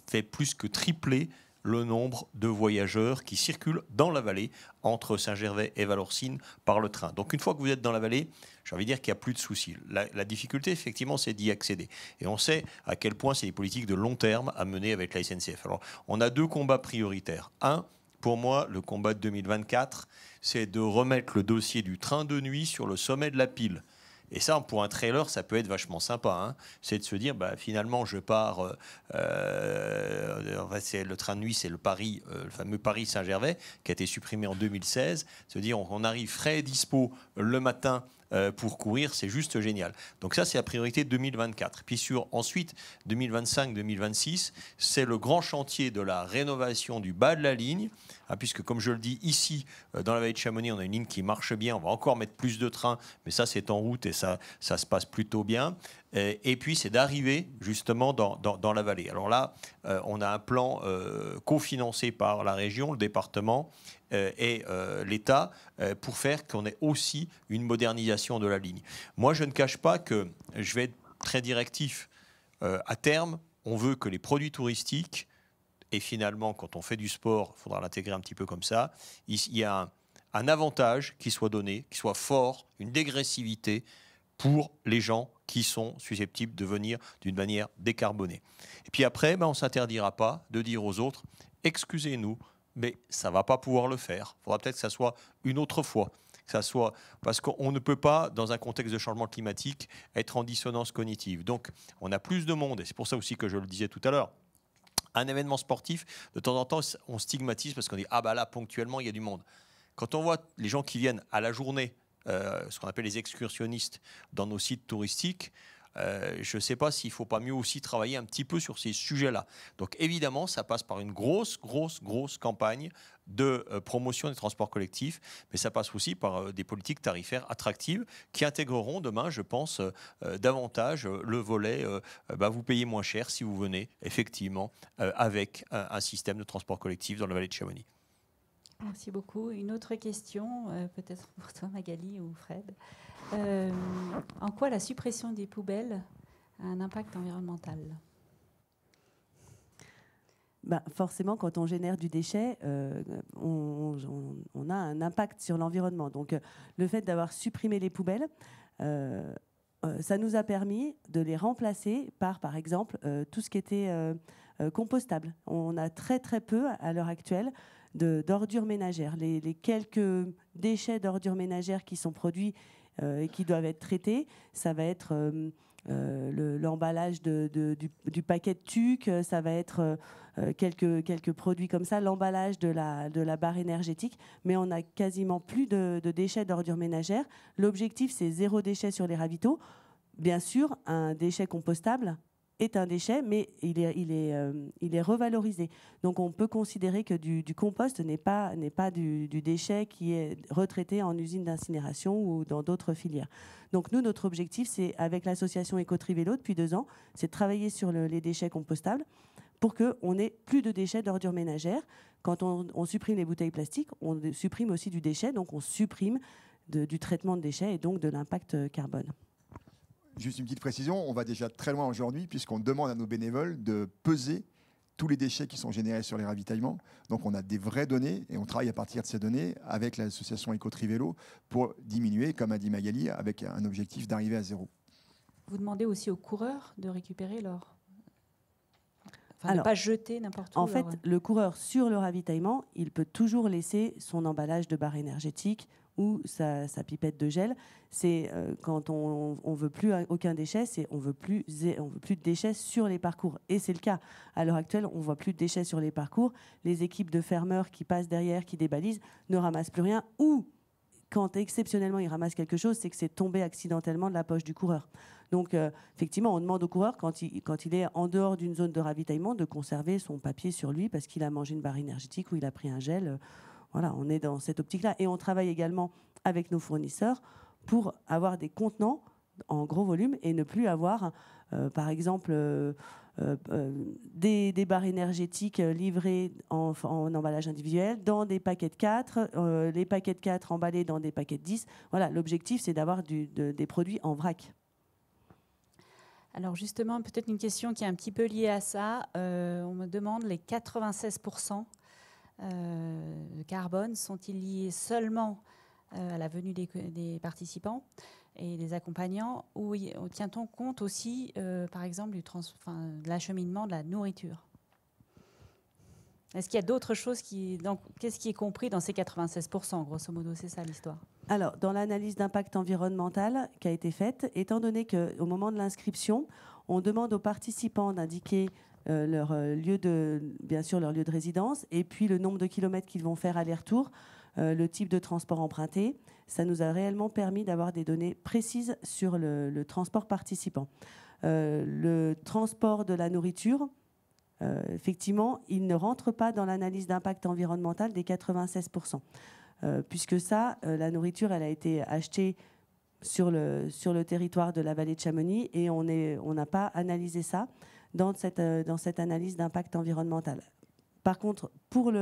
fait plus que tripler le nombre de voyageurs qui circulent dans la vallée entre Saint-Gervais et Valorcine par le train. Donc une fois que vous êtes dans la vallée, j'ai envie de dire qu'il n'y a plus de soucis. La difficulté, effectivement, c'est d'y accéder. Et on sait à quel point c'est des politiques de long terme à mener avec la SNCF. Alors, on a 2 combats prioritaires. Un, pour moi, le combat de 2024, c'est de remettre le dossier du train de nuit sur le sommet de la pile. Et ça, pour un trailer, ça peut être vachement sympa. Hein. C'est de se dire, finalement, je pars... le train de nuit, c'est le fameux Paris-Saint-Gervais, qui a été supprimé en 2016. Se dire, on arrive frais et dispo le matin pour courir, c'est juste génial. Donc ça, c'est la priorité 2024. Puis ensuite, 2025-2026, c'est le grand chantier de la rénovation du bas de la ligne, puisque comme je le dis ici, dans la vallée de Chamonix, on a une ligne qui marche bien. On va encore mettre plus de trains, mais ça, c'est en route et ça se passe plutôt bien. Et puis, c'est d'arriver justement dans la vallée. Alors là, on a un plan cofinancé par la région, le département et l'État pour faire qu'on ait aussi une modernisation de la ligne. Moi, je ne cache pas que je vais être très directif. À terme, on veut que les produits touristiques, et finalement, quand on fait du sport, il faudra l'intégrer un petit peu comme ça, il y a un avantage qui soit donné, qui soit fort, une dégressivité pour les gens qui sont susceptibles de venir d'une manière décarbonée. Et puis après, on ne s'interdira pas de dire aux autres, excusez-nous, mais ça ne va pas pouvoir le faire. Il faudra peut-être que ça soit une autre fois. Parce qu'on ne peut pas, dans un contexte de changement climatique, être en dissonance cognitive. Donc, on a plus de monde, et c'est pour ça aussi que je le disais tout à l'heure, un événement sportif, de temps en temps, on stigmatise parce qu'on dit « Ah là, ponctuellement, il y a du monde ». Quand on voit les gens qui viennent à la journée, ce qu'on appelle les excursionnistes, dans nos sites touristiques, je ne sais pas s'il ne faut pas mieux aussi travailler un petit peu sur ces sujets-là. Donc évidemment, ça passe par une grosse campagne de promotion des transports collectifs, mais ça passe aussi par des politiques tarifaires attractives qui intégreront demain, je pense, davantage le volet vous payez moins cher si vous venez effectivement avec un système de transport collectif dans la vallée de Chamonix. Merci beaucoup. Une autre question, peut-être pour toi Magali ou Fred. En quoi la suppression des poubelles a un impact environnemental ? Forcément, quand on génère du déchet, on a un impact sur l'environnement. Donc, le fait d'avoir supprimé les poubelles, ça nous a permis de les remplacer par exemple, tout ce qui était compostable. On a très peu, à l'heure actuelle, d'ordures ménagères. Les quelques déchets d'ordures ménagères qui sont produits et qui doivent être traités, ça va être l'emballage du paquet de tuc, ça va être quelques produits comme ça, l'emballage de la barre énergétique, mais on n'a quasiment plus de déchets d'ordures ménagères. L'objectif, c'est 0 déchet sur les ravitaux. Bien sûr, un déchet compostable est un déchet, mais il est revalorisé. Donc on peut considérer que du compost n'est pas du déchet qui est retraité en usine d'incinération ou dans d'autres filières. Donc nous, notre objectif, c'est avec l'association Éco-Tri-Vélo depuis 2 ans, c'est de travailler sur les déchets compostables pour qu'on n'ait plus de déchets d'ordures ménagères. Quand on supprime les bouteilles plastiques, on supprime aussi du déchet, donc on supprime du traitement de déchets et donc de l'impact carbone. Juste une petite précision, on va déjà très loin aujourd'hui puisqu'on demande à nos bénévoles de peser tous les déchets qui sont générés sur les ravitaillements. Donc on a des vraies données et on travaille à partir de ces données avec l'association Éco-Tri-Vélo pour diminuer, comme a dit Magali, avec un objectif d'arriver à 0. Vous demandez aussi aux coureurs de récupérer leur... Enfin, Alors, ne pas jeter n'importe où. En fait, le coureur, sur le ravitaillement, il peut toujours laisser son emballage de barre énergétique ou sa pipette de gel. C'est quand on veut plus aucun déchet, on veut plus de déchets sur les parcours. Et c'est le cas. À l'heure actuelle, on voit plus de déchets sur les parcours. Les équipes de fermeurs qui passent derrière, qui débalisent, ne ramassent plus rien. Ou quand exceptionnellement ils ramassent quelque chose, c'est que c'est tombé accidentellement de la poche du coureur. Donc effectivement, on demande au coureur, quand il est en dehors d'une zone de ravitaillement, de conserver son papier sur lui parce qu'il a mangé une barre énergétique ou il a pris un gel. Voilà, on est dans cette optique-là. Et on travaille également avec nos fournisseurs pour avoir des contenants en gros volume et ne plus avoir, par exemple, des barres énergétiques livrées en emballage individuel dans des paquets de 4, les paquets de 4 emballés dans des paquets de 10. Voilà, l'objectif, c'est d'avoir des produits en vrac. Alors justement, peut-être une question qui est un petit peu liée à ça. On me demande les 96% de carbone sont-ils liés seulement à la venue des participants et des accompagnants, ou tient-on compte aussi, par exemple, de l'acheminement de la nourriture? Est-ce qu'il y a d'autres choses qu'est-ce qui est compris dans ces 96%? Grosso modo, c'est ça l'histoire. Alors, dans l'analyse d'impact environnemental qui a été faite, étant donné qu'au moment de l'inscription, on demande aux participants d'indiquer leur lieu de résidence et puis le nombre de kilomètres qu'ils vont faire aller-retour, le type de transport emprunté. Ça nous a réellement permis d'avoir des données précises sur le transport participant. Le transport de la nourriture, effectivement, il ne rentre pas dans l'analyse d'impact environnemental des 96%. Puisque la nourriture, elle a été achetée sur le territoire de la vallée de Chamonix et on n'a pas analysé ça dans cette analyse d'impact environnemental. Par contre, pour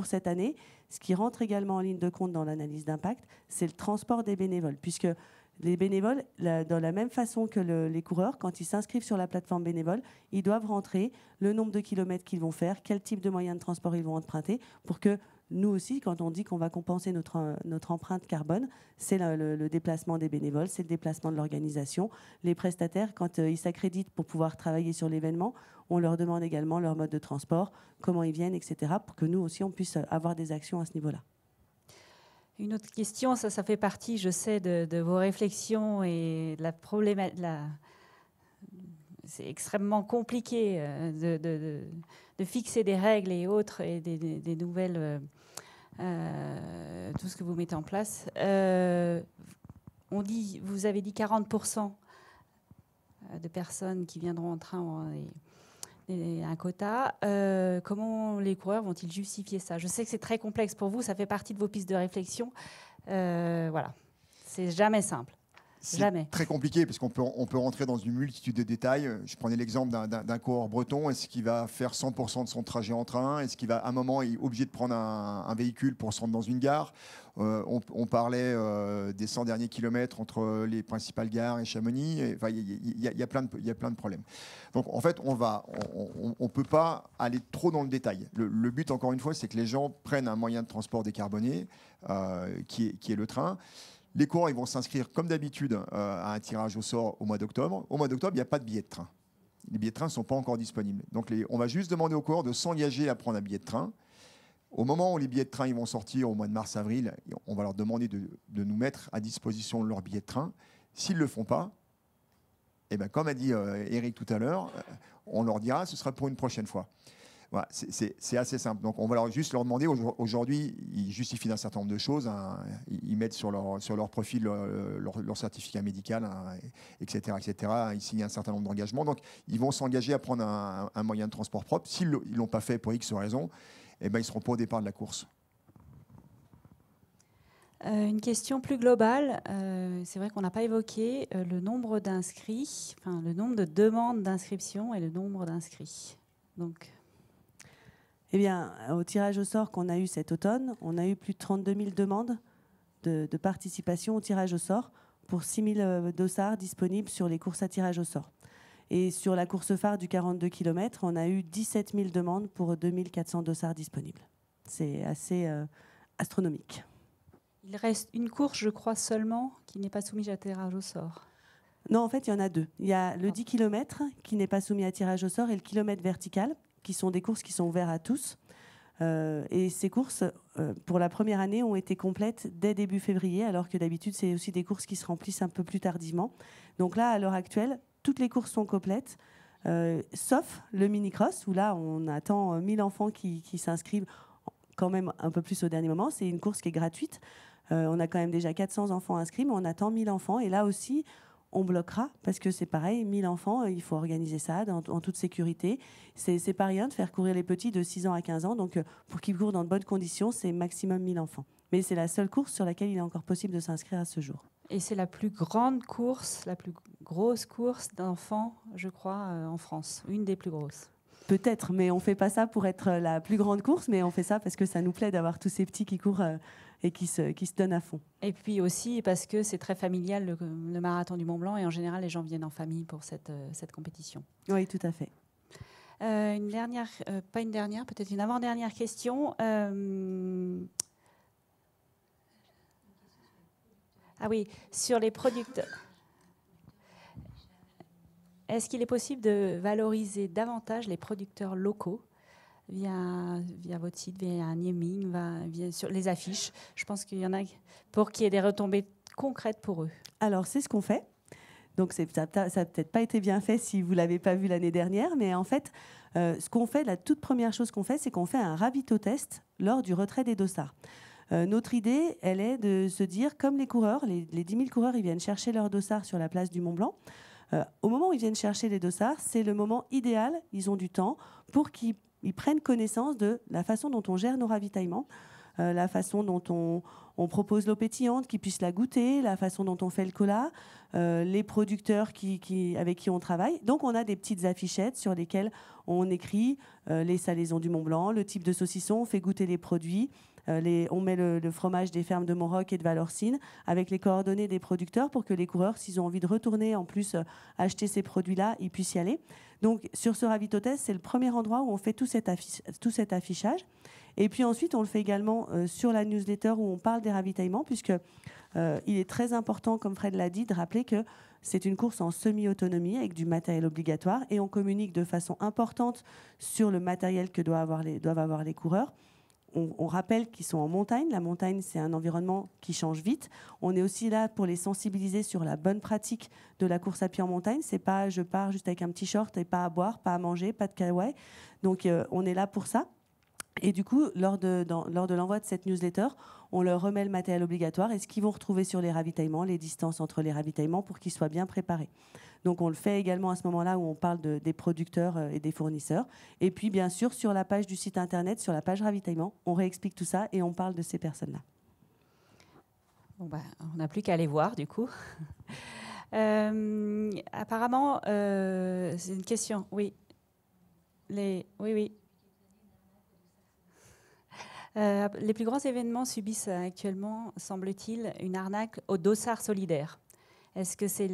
cette année, ce qui rentre également en ligne de compte dans l'analyse d'impact, c'est le transport des bénévoles, puisque les bénévoles, de la même façon que les coureurs, quand ils s'inscrivent sur la plateforme bénévole, ils doivent rentrer le nombre de kilomètres qu'ils vont faire, quel type de moyen de transport ils vont emprunter, pour que nous aussi, quand on dit qu'on va compenser notre empreinte carbone, c'est le déplacement des bénévoles, c'est le déplacement de l'organisation. Les prestataires, quand ils s'accréditent pour pouvoir travailler sur l'événement, on leur demande également leur mode de transport, comment ils viennent, etc., pour que nous aussi, on puisse avoir des actions à ce niveau-là. Une autre question, ça fait partie, je sais, de vos réflexions et de la problématique. C'est extrêmement compliqué de fixer des règles et autres et des nouvelles, tout ce que vous mettez en place. Vous avez dit 40% de personnes qui viendront en train et un quota. Comment les coureurs vont-ils justifier ça? Je sais que c'est très complexe pour vous, ça fait partie de vos pistes de réflexion. Voilà, c'est jamais simple. C'est très compliqué parce qu'on peut rentrer dans une multitude de détails. Je prenais l'exemple d'un coureur breton. Est-ce qu'il va faire 100% de son trajet en train? Est-ce qu'il va, à un moment, est obligé de prendre un véhicule pour se rendre dans une gare? On parlait des 100 derniers kilomètres entre les principales gares et Chamonix. Il y a plein de problèmes. Donc, en fait, on ne peut pas aller trop dans le détail. Le but, encore une fois, c'est que les gens prennent un moyen de transport décarboné, qui est le train. Les coureurs, ils vont s'inscrire comme d'habitude à un tirage au sort au mois d'octobre. Au mois d'octobre, il n'y a pas de billets de train. Les billets de train ne sont pas encore disponibles. Donc, on va juste demander aux coureurs de s'engager à prendre un billet de train. Au moment où les billets de train ils vont sortir, au mois de mars-avril, on va leur demander de nous mettre à disposition leurs billets de train. S'ils ne le font pas, eh ben, comme a dit Eric tout à l'heure, on leur dira ce sera pour une prochaine fois. Voilà, c'est assez simple. Donc, on va juste leur demander. Aujourd'hui, ils justifient d'un certain nombre de choses. Hein. Ils mettent sur leur profil leur certificat médical, hein, etc., etc. Ils signent un certain nombre d'engagements. Donc, ils vont s'engager à prendre un moyen de transport propre. S'ils ne l'ont pas fait pour X raison, eh ben, ils ne seront pas au départ de la course. Une question plus globale. C'est vrai qu'on n'a pas évoqué le nombre d'inscrits, enfin, le nombre de demandes d'inscription et le nombre d'inscrits. Donc... Eh bien, au tirage au sort qu'on a eu cet automne, on a eu plus de 32 000 demandes de participation au tirage au sort pour 6 000 dossards disponibles sur les courses à tirage au sort. Et sur la course phare du 42 km, on a eu 17 000 demandes pour 2400 dossards disponibles. C'est assez astronomique. Il reste une course, je crois, seulement, qui n'est pas soumise à tirage au sort. Non, en fait, il y en a deux. Il y a le 10 km qui n'est pas soumis à tirage au sort et le kilomètre vertical, qui sont des courses qui sont ouvertes à tous. Et ces courses, pour la première année, ont été complètes dès début février, alors que d'habitude, c'est aussi des courses qui se remplissent un peu plus tardivement. Donc là, à l'heure actuelle, toutes les courses sont complètes, sauf le mini-cross, où là, on attend 1000 enfants qui s'inscrivent quand même un peu plus au dernier moment. C'est une course qui est gratuite. On a quand même déjà 400 enfants inscrits, mais on attend 1000 enfants. Et là aussi, on bloquera, parce que c'est pareil, 1000 enfants, il faut organiser ça en toute sécurité. C'est pas rien de faire courir les petits de 6 ans à 15 ans. Donc, pour qu'ils courent dans de bonnes conditions, c'est maximum 1000 enfants. Mais c'est la seule course sur laquelle il est encore possible de s'inscrire à ce jour. Et c'est la plus grande course, la plus grosse course d'enfants, je crois, en France. Une des plus grosses. Peut-être, mais on ne fait pas ça pour être la plus grande course, mais on fait ça parce que ça nous plaît d'avoir tous ces petits qui courent et qui se donnent à fond. Et puis aussi parce que c'est très familial, le marathon du Mont-Blanc, et en général, les gens viennent en famille pour cette compétition. Oui, tout à fait. Une dernière, pas une dernière, peut-être une avant-dernière question. Ah oui, sur les producteurs. Est-ce qu'il est possible de valoriser davantage les producteurs locaux via votre site, via un naming, via sur les affiches? Je pense qu'il y en a pour qu'il y ait des retombées concrètes pour eux. Alors, c'est ce qu'on fait. Donc, ça n'a peut-être pas été bien fait si vous ne l'avez pas vu l'année dernière, mais en fait, ce qu'on fait, la toute première chose qu'on fait, c'est qu'on fait un ravito-test lors du retrait des dossards. Notre idée, elle est de se dire, comme les coureurs, les 10 000 coureurs, ils viennent chercher leurs dossards sur la place du Mont-Blanc. Au moment où ils viennent chercher les dossards, c'est le moment idéal, ils ont du temps, pour qu'ils prennent connaissance de la façon dont on gère nos ravitaillements, la façon dont on propose l'eau pétillante, qu'ils puissent la goûter, la façon dont on fait le cola, les producteurs avec qui on travaille. Donc on a des petites affichettes sur lesquelles on écrit les salaisons du Mont-Blanc, le type de saucisson, on fait goûter les produits. On met le fromage des fermes de Montroc et de Valorcine avec les coordonnées des producteurs pour que les coureurs, s'ils ont envie de retourner en plus acheter ces produits-là, ils puissent y aller. Donc sur ce ravito-test, c'est le premier endroit où on fait tout cet affichage. Et puis ensuite, on le fait également sur la newsletter où on parle des ravitaillements, puisque il est très important, comme Fred l'a dit, de rappeler que c'est une course en semi-autonomie avec du matériel obligatoire et on communique de façon importante sur le matériel que doivent avoir les coureurs. On rappelle qu'ils sont en montagne. La montagne, c'est un environnement qui change vite. On est aussi là pour les sensibiliser sur la bonne pratique de la course à pied en montagne. C'est pas je pars juste avec un petit short et pas à boire, pas à manger, pas de kawaii. Donc on est là pour ça. Et du coup, lors de l'envoi de cette newsletter, on leur remet le matériel obligatoire et ce qu'ils vont retrouver sur les ravitaillements, les distances entre les ravitaillements pour qu'ils soient bien préparés. Donc on le fait également à ce moment-là où on parle des producteurs et des fournisseurs. Et puis bien sûr, sur la page du site internet, sur la page ravitaillement, on réexplique tout ça et on parle de ces personnes-là. Bon on n'a plus qu'à aller voir du coup. Apparemment, c'est une question. Oui. Oui. Les plus grands événements subissent actuellement, semble-t-il, une arnaque au dossard solidaire. Est-ce que c'est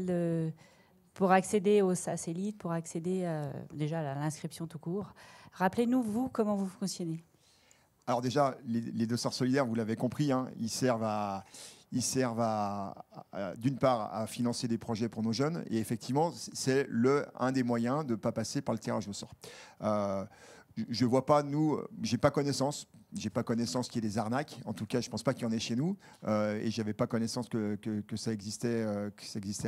pour accéder aux satellites, pour accéder déjà à l'inscription tout court? Rappelez-nous, vous, comment vous fonctionnez? Alors déjà, les dossards solidaires, vous l'avez compris, hein, ils servent d'une part à financer des projets pour nos jeunes, et effectivement, c'est un des moyens de ne pas passer par le tirage au sort. Je vois pas, j'ai pas connaissance qu'il y ait des arnaques. En tout cas, je pense pas qu'il y en ait chez nous, et j'avais pas connaissance que ça existait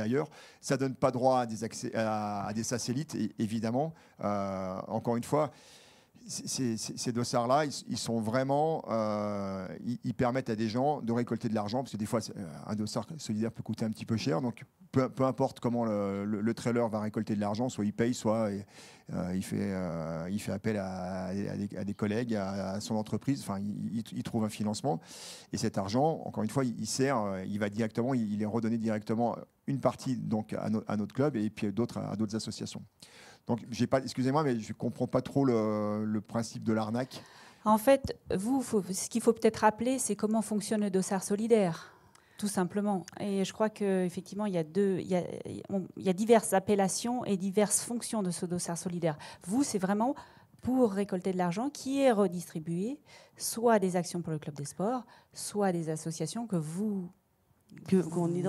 ailleurs. Ça donne pas droit à des satellites, évidemment. Encore une fois, ces dossards-là, ils sont vraiment, ils permettent à des gens de récolter de l'argent, parce que des fois, un dossard solidaire peut coûter un petit peu cher. Donc, peu importe comment le trailer va récolter de l'argent, soit il paye, soit il fait appel à des collègues, à son entreprise. Enfin, il trouve un financement. Et cet argent, encore une fois, il va directement, il est redonné directement une partie donc à notre club et puis d'autres à d'autres associations. Donc, excusez-moi, mais je ne comprends pas trop le principe de l'arnaque. En fait, ce qu'il faut peut-être rappeler, c'est comment fonctionne le dossard solidaire. Tout simplement. Et je crois qu'effectivement, il y a diverses appellations et diverses fonctions de ce dossard solidaire. Vous, c'est vraiment pour récolter de l'argent qui est redistribué, soit à des actions pour le club des sports, soit à des associations que vous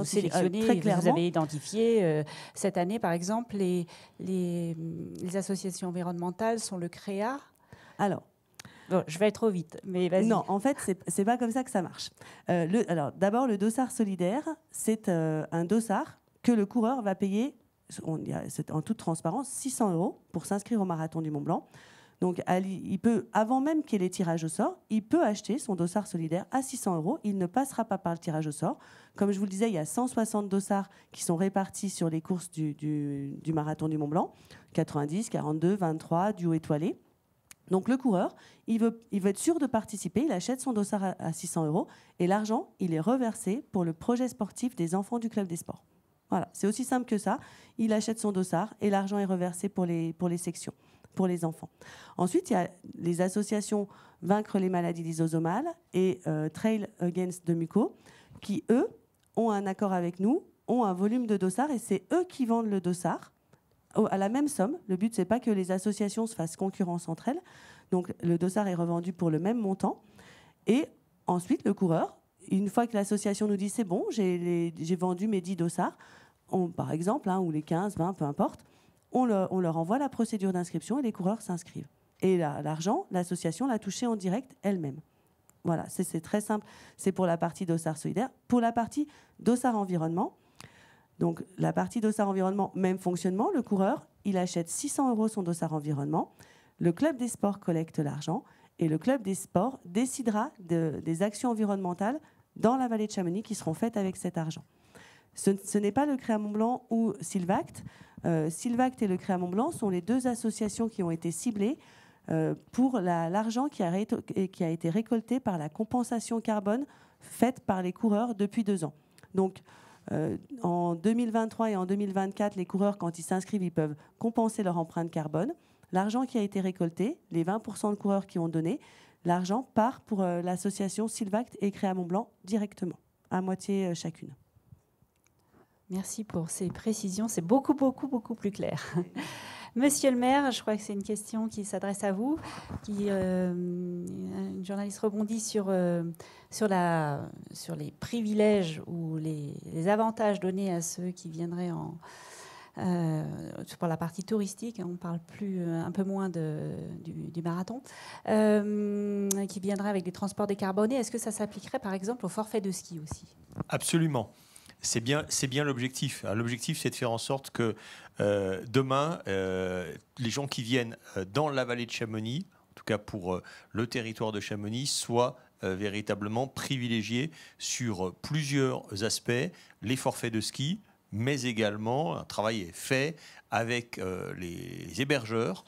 sélectionnez, très clairement. vous avez identifié. Cette année, par exemple, les associations environnementales sont le CREA. Alors, bon, je vais aller trop vite, mais vas-y. Non, en fait, c'est pas comme ça que ça marche. Alors, d'abord, le dossard solidaire, c'est un dossard que le coureur va payer, c'est en toute transparence, 600 € pour s'inscrire au marathon du Mont Blanc. Donc, il peut, avant même qu'il y ait les tirages au sort, il peut acheter son dossard solidaire à 600 €. Il ne passera pas par le tirage au sort. Comme je vous le disais, il y a 160 dossards qui sont répartis sur les courses du marathon du Mont Blanc. 90, 42, 23, duo étoilé. Donc, le coureur, il veut être sûr de participer. Il achète son dossard à 600 € et l'argent, il est reversé pour le projet sportif des enfants du club des sports. Voilà, c'est aussi simple que ça. Il achète son dossard et l'argent est reversé pour les sections, pour les enfants. Ensuite, il y a les associations Vaincre les maladies lysosomales et Trail Against the Muco qui, eux, ont un accord avec nous, ont un volume de dossard et c'est eux qui vendent le dossard à la même somme. Le but, c'est pas que les associations se fassent concurrence entre elles. Donc, le dossard est revendu pour le même montant. Et ensuite, le coureur, une fois que l'association nous dit c'est bon, j'ai vendu mes 10 dossards, par exemple, ou les 15, 20, peu importe, on leur envoie la procédure d'inscription et les coureurs s'inscrivent. Et l'argent, l'association l'a touché en direct elle-même. Voilà, c'est très simple. C'est pour la partie dossard solidaire. Pour la partie dossard environnement, donc la partie dossard environnement, même fonctionnement, le coureur, il achète 600 € son dossard environnement, le club des sports collecte l'argent et le club des sports décidera des actions environnementales dans la vallée de Chamonix qui seront faites avec cet argent. Ce n'est pas le Créa Mont Blanc ou Sylvact. Sylvact et le Créa Mont Blanc sont les deux associations qui ont été ciblées pour l'argent qui a été récolté par la compensation carbone faite par les coureurs depuis 2 ans. Donc, en 2023 et en 2024, les coureurs, quand ils s'inscrivent, ils peuvent compenser leur empreinte carbone. L'argent qui a été récolté, les 20% de coureurs qui ont donné, l'argent part pour l'association Sylvact et Créa Mont Blanc directement, à moitié chacune. Merci pour ces précisions, c'est beaucoup plus clair. Monsieur le maire, je crois que c'est une question qui s'adresse à vous. Une journaliste rebondit sur les privilèges ou les avantages donnés à ceux qui viendraient pour la partie touristique. On parle un peu moins du marathon, qui viendraient avec des transports décarbonés. Est-ce que ça s'appliquerait par exemple au forfait de ski aussi ? Absolument. C'est bien l'objectif. L'objectif, c'est de faire en sorte que demain, les gens qui viennent dans la vallée de Chamonix, en tout cas pour le territoire de Chamonix, soient véritablement privilégiés sur plusieurs aspects, les forfaits de ski, mais également un travail est fait avec les hébergeurs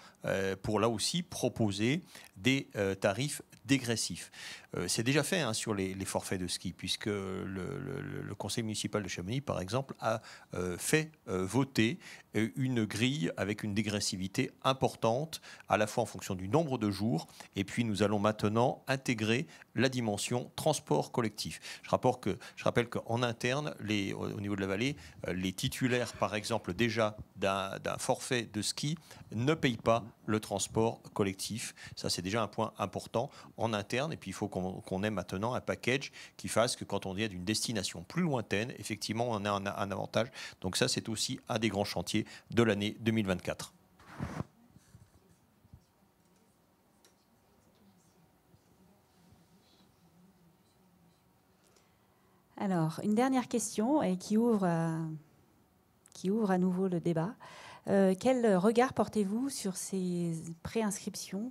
pour là aussi proposer des tarifs dégressifs. C'est déjà fait sur les forfaits de ski, puisque le conseil municipal de Chamonix, par exemple, a fait voter une grille avec une dégressivité importante, à la fois en fonction du nombre de jours, et puis nous allons maintenant intégrer la dimension transport collectif. Je rappelle qu'en interne, au niveau de la vallée, les titulaires, par exemple, déjà d'un forfait de ski, ne payent pas le transport collectif. Ça, c'est déjà un point important en interne. Et puis, il faut qu'on ait maintenant un package qui fasse que quand on est d'une destination plus lointaine, effectivement, on a un avantage. Donc ça, c'est aussi un des grands chantiers de l'année 2024. Alors, une dernière question et qui ouvre à nouveau le débat. Quel regard portez-vous sur ces préinscriptions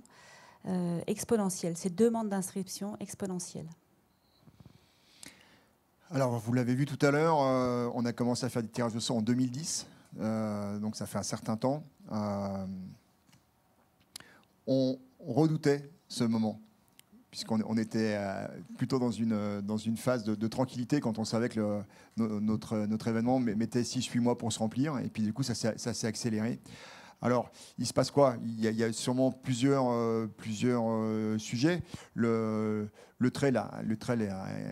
exponentielles, ces demandes d'inscription exponentielles ? Alors, vous l'avez vu tout à l'heure, on a commencé à faire des tirages au sort en 2010, donc ça fait un certain temps. On redoutait ce moment, puisqu'on était plutôt dans une phase de tranquillité quand on savait que notre événement mettait 6-8 mois pour se remplir, et puis du coup ça s'est accéléré. Alors, il se passe quoi ? Il y a sûrement plusieurs sujets. Le trail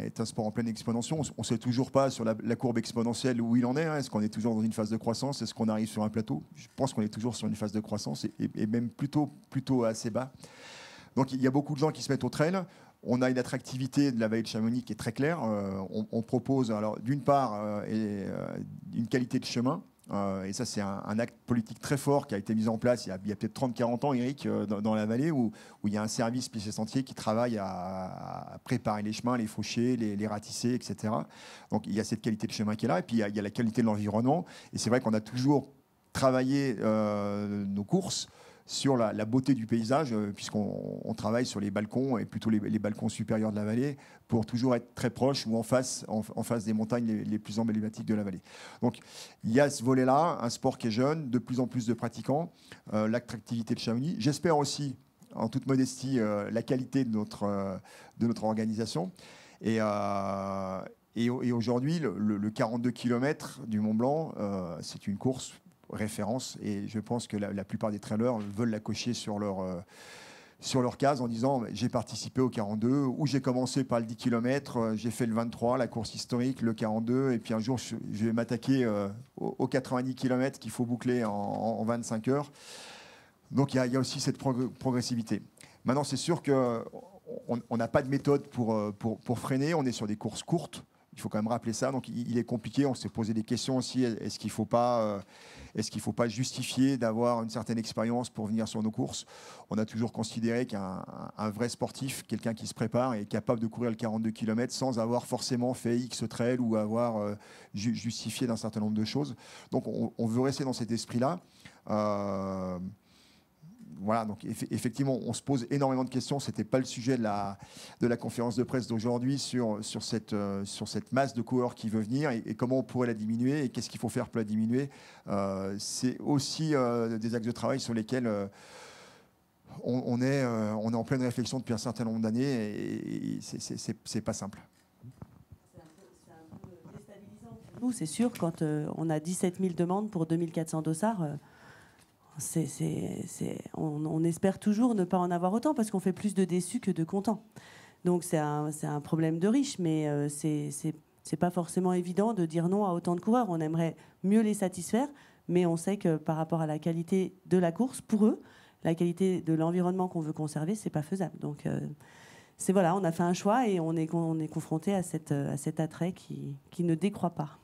est un sport en pleine exponentielle. On ne sait toujours pas sur la courbe exponentielle où il en est. Est-ce qu'on est toujours dans une phase de croissance ? Est-ce qu'on arrive sur un plateau ? Je pense qu'on est toujours sur une phase de croissance et même plutôt assez bas. Donc, il y a beaucoup de gens qui se mettent au trail. On a une attractivité de la vallée de Chamonix qui est très claire. On propose, alors, d'une part, une qualité de chemin. Et ça, c'est un acte politique très fort qui a été mis en place il y a peut-être 30-40 ans, Eric, dans la vallée, où il y a un service Piste et Sentiers qui travaille à préparer les chemins, les faucher, les ratisser, etc. Donc il y a cette qualité de chemin qui est là, et puis il y a la qualité de l'environnement. Et c'est vrai qu'on a toujours travaillé nos courses sur la beauté du paysage, puisqu'on travaille sur les balcons, et plutôt les balcons supérieurs de la vallée, pour toujours être très proche ou en face des montagnes les plus emblématiques de la vallée. Donc il y a ce volet-là, un sport qui est jeune, de plus en plus de pratiquants, l'attractivité de Chamonix. J'espère aussi, en toute modestie, la qualité de notre organisation. Et aujourd'hui, le 42 km du Mont Blanc, c'est une course référence, et je pense que la plupart des trailers veulent la cocher sur leur case en disant j'ai participé au 42, ou j'ai commencé par le 10 km, j'ai fait le 23, la course historique, le 42, et puis un jour je vais m'attaquer aux 90 km qu'il faut boucler en 25 heures. Donc il y a aussi cette progressivité. Maintenant, c'est sûr qu'on n'a pas de méthode pour freiner, on est sur des courses courtes. Il faut quand même rappeler ça. Donc, il est compliqué. On s'est posé des questions aussi. Est-ce qu'il ne faut pas justifier d'avoir une certaine expérience pour venir sur nos courses ? On a toujours considéré qu'un vrai sportif, quelqu'un qui se prépare, est capable de courir le 42 km sans avoir forcément fait X trail ou avoir justifié d'un certain nombre de choses. Donc, on veut rester dans cet esprit-là. Voilà, donc effectivement, on se pose énormément de questions. Ce n'était pas le sujet de la conférence de presse d'aujourd'hui sur cette masse de coureurs qui veut venir et comment on pourrait la diminuer et qu'est-ce qu'il faut faire pour la diminuer. C'est aussi des axes de travail sur lesquels on est en pleine réflexion depuis un certain nombre d'années et c'est pas simple. C'est un peu déstabilisant pour nous, c'est sûr, quand on a 17 000 demandes pour 2400 dossards. On espère toujours ne pas en avoir autant parce qu'on fait plus de déçus que de contents. Donc c'est un problème de riche, mais c'est pas forcément évident de dire non à autant de coureurs. On aimerait mieux les satisfaire, mais on sait que par rapport à la qualité de la course, pour eux, la qualité de l'environnement qu'on veut conserver, c'est pas faisable. Donc voilà, on a fait un choix et on est confronté à cet attrait qui ne décroît pas.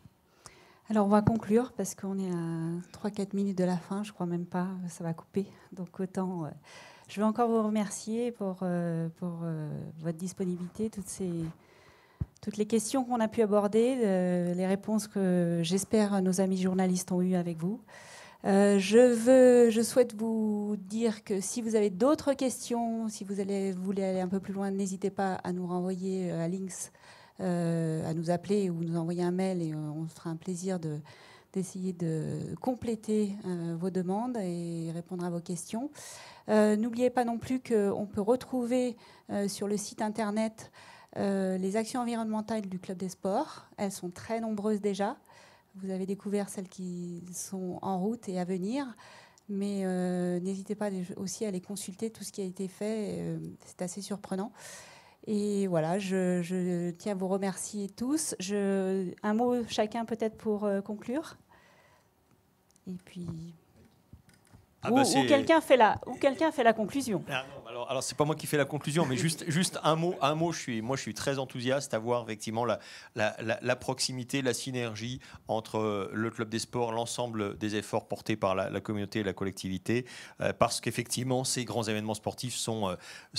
Alors, on va conclure parce qu'on est à 3-4 minutes de la fin. Je ne crois même pas, ça va couper. Donc, autant. Je veux encore vous remercier pour votre disponibilité, toutes les questions qu'on a pu aborder, les réponses que j'espère nos amis journalistes ont eues avec vous. Je souhaite vous dire que si vous avez d'autres questions, si vous voulez aller un peu plus loin, n'hésitez pas à nous renvoyer à Lynx. À nous appeler ou nous envoyer un mail et on fera un plaisir d'essayer de compléter vos demandes et répondre à vos questions. N'oubliez pas non plus qu'on peut retrouver sur le site internet les actions environnementales du Club des Sports. Elles sont très nombreuses déjà. Vous avez découvert celles qui sont en route et à venir. Mais n'hésitez pas aussi à les consulter, tout ce qui a été fait. C'est assez surprenant. Et voilà, je tiens à vous remercier tous. Un mot chacun peut-être pour conclure. Et puis... ou quelqu'un fait la conclusion. Ah non, alors c'est pas moi qui fais la conclusion, mais juste un mot. Je suis très enthousiaste à voir effectivement la proximité, la synergie entre le Club des Sports, l'ensemble des efforts portés par la communauté et la collectivité, parce qu'effectivement ces grands événements sportifs sont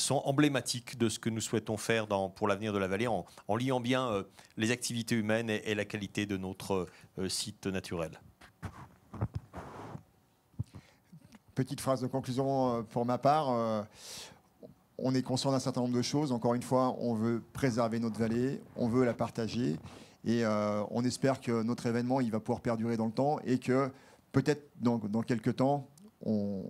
emblématiques de ce que nous souhaitons faire pour l'avenir de la vallée, en liant bien les activités humaines et la qualité de notre site naturel. Petite phrase de conclusion pour ma part. On est conscient d'un certain nombre de choses. Encore une fois, on veut préserver notre vallée, on veut la partager et on espère que notre événement il va pouvoir perdurer dans le temps et que peut-être dans quelques temps, on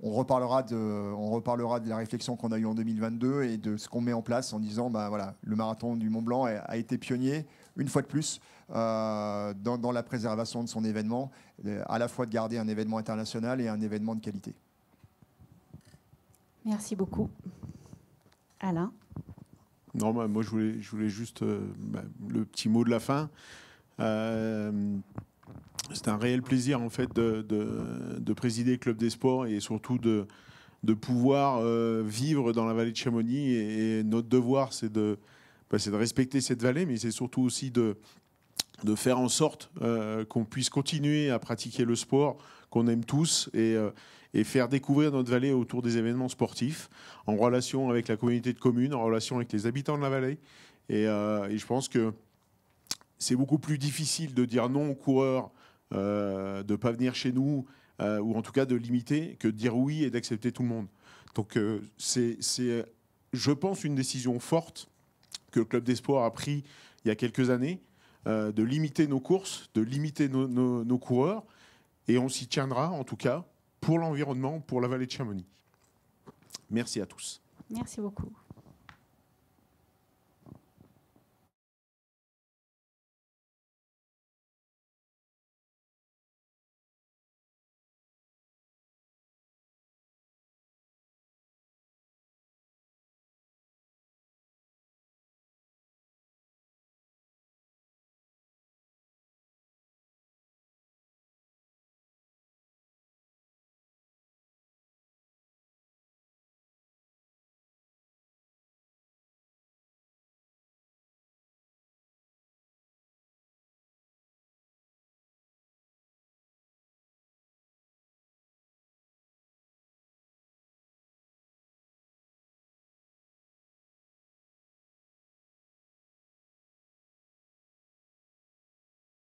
reparlera de la réflexion qu'on a eue en 2022 et de ce qu'on met en place en disant voilà, le marathon du Mont Blanc a été pionnier. une fois de plus, dans la préservation de son événement, à la fois de garder un événement international et un événement de qualité. Merci beaucoup. Alain? Non, moi, je voulais juste le petit mot de la fin. C'est un réel plaisir, en fait, de présider le Club des Sports et surtout de pouvoir vivre dans la vallée de Chamonix. Et notre devoir, c'est de respecter cette vallée, mais c'est surtout aussi de faire en sorte qu'on puisse continuer à pratiquer le sport qu'on aime tous et faire découvrir notre vallée autour des événements sportifs, en relation avec la communauté de communes, en relation avec les habitants de la vallée. Et je pense que c'est beaucoup plus difficile de dire non aux coureurs, de ne pas venir chez nous, ou en tout cas de limiter, que de dire oui et d'accepter tout le monde. Donc c'est, je pense, une décision forte que le Club des Sports a pris il y a quelques années, de limiter nos courses, de limiter nos coureurs, et on s'y tiendra, en tout cas, pour l'environnement, pour la vallée de Chamonix. Merci à tous. Merci beaucoup.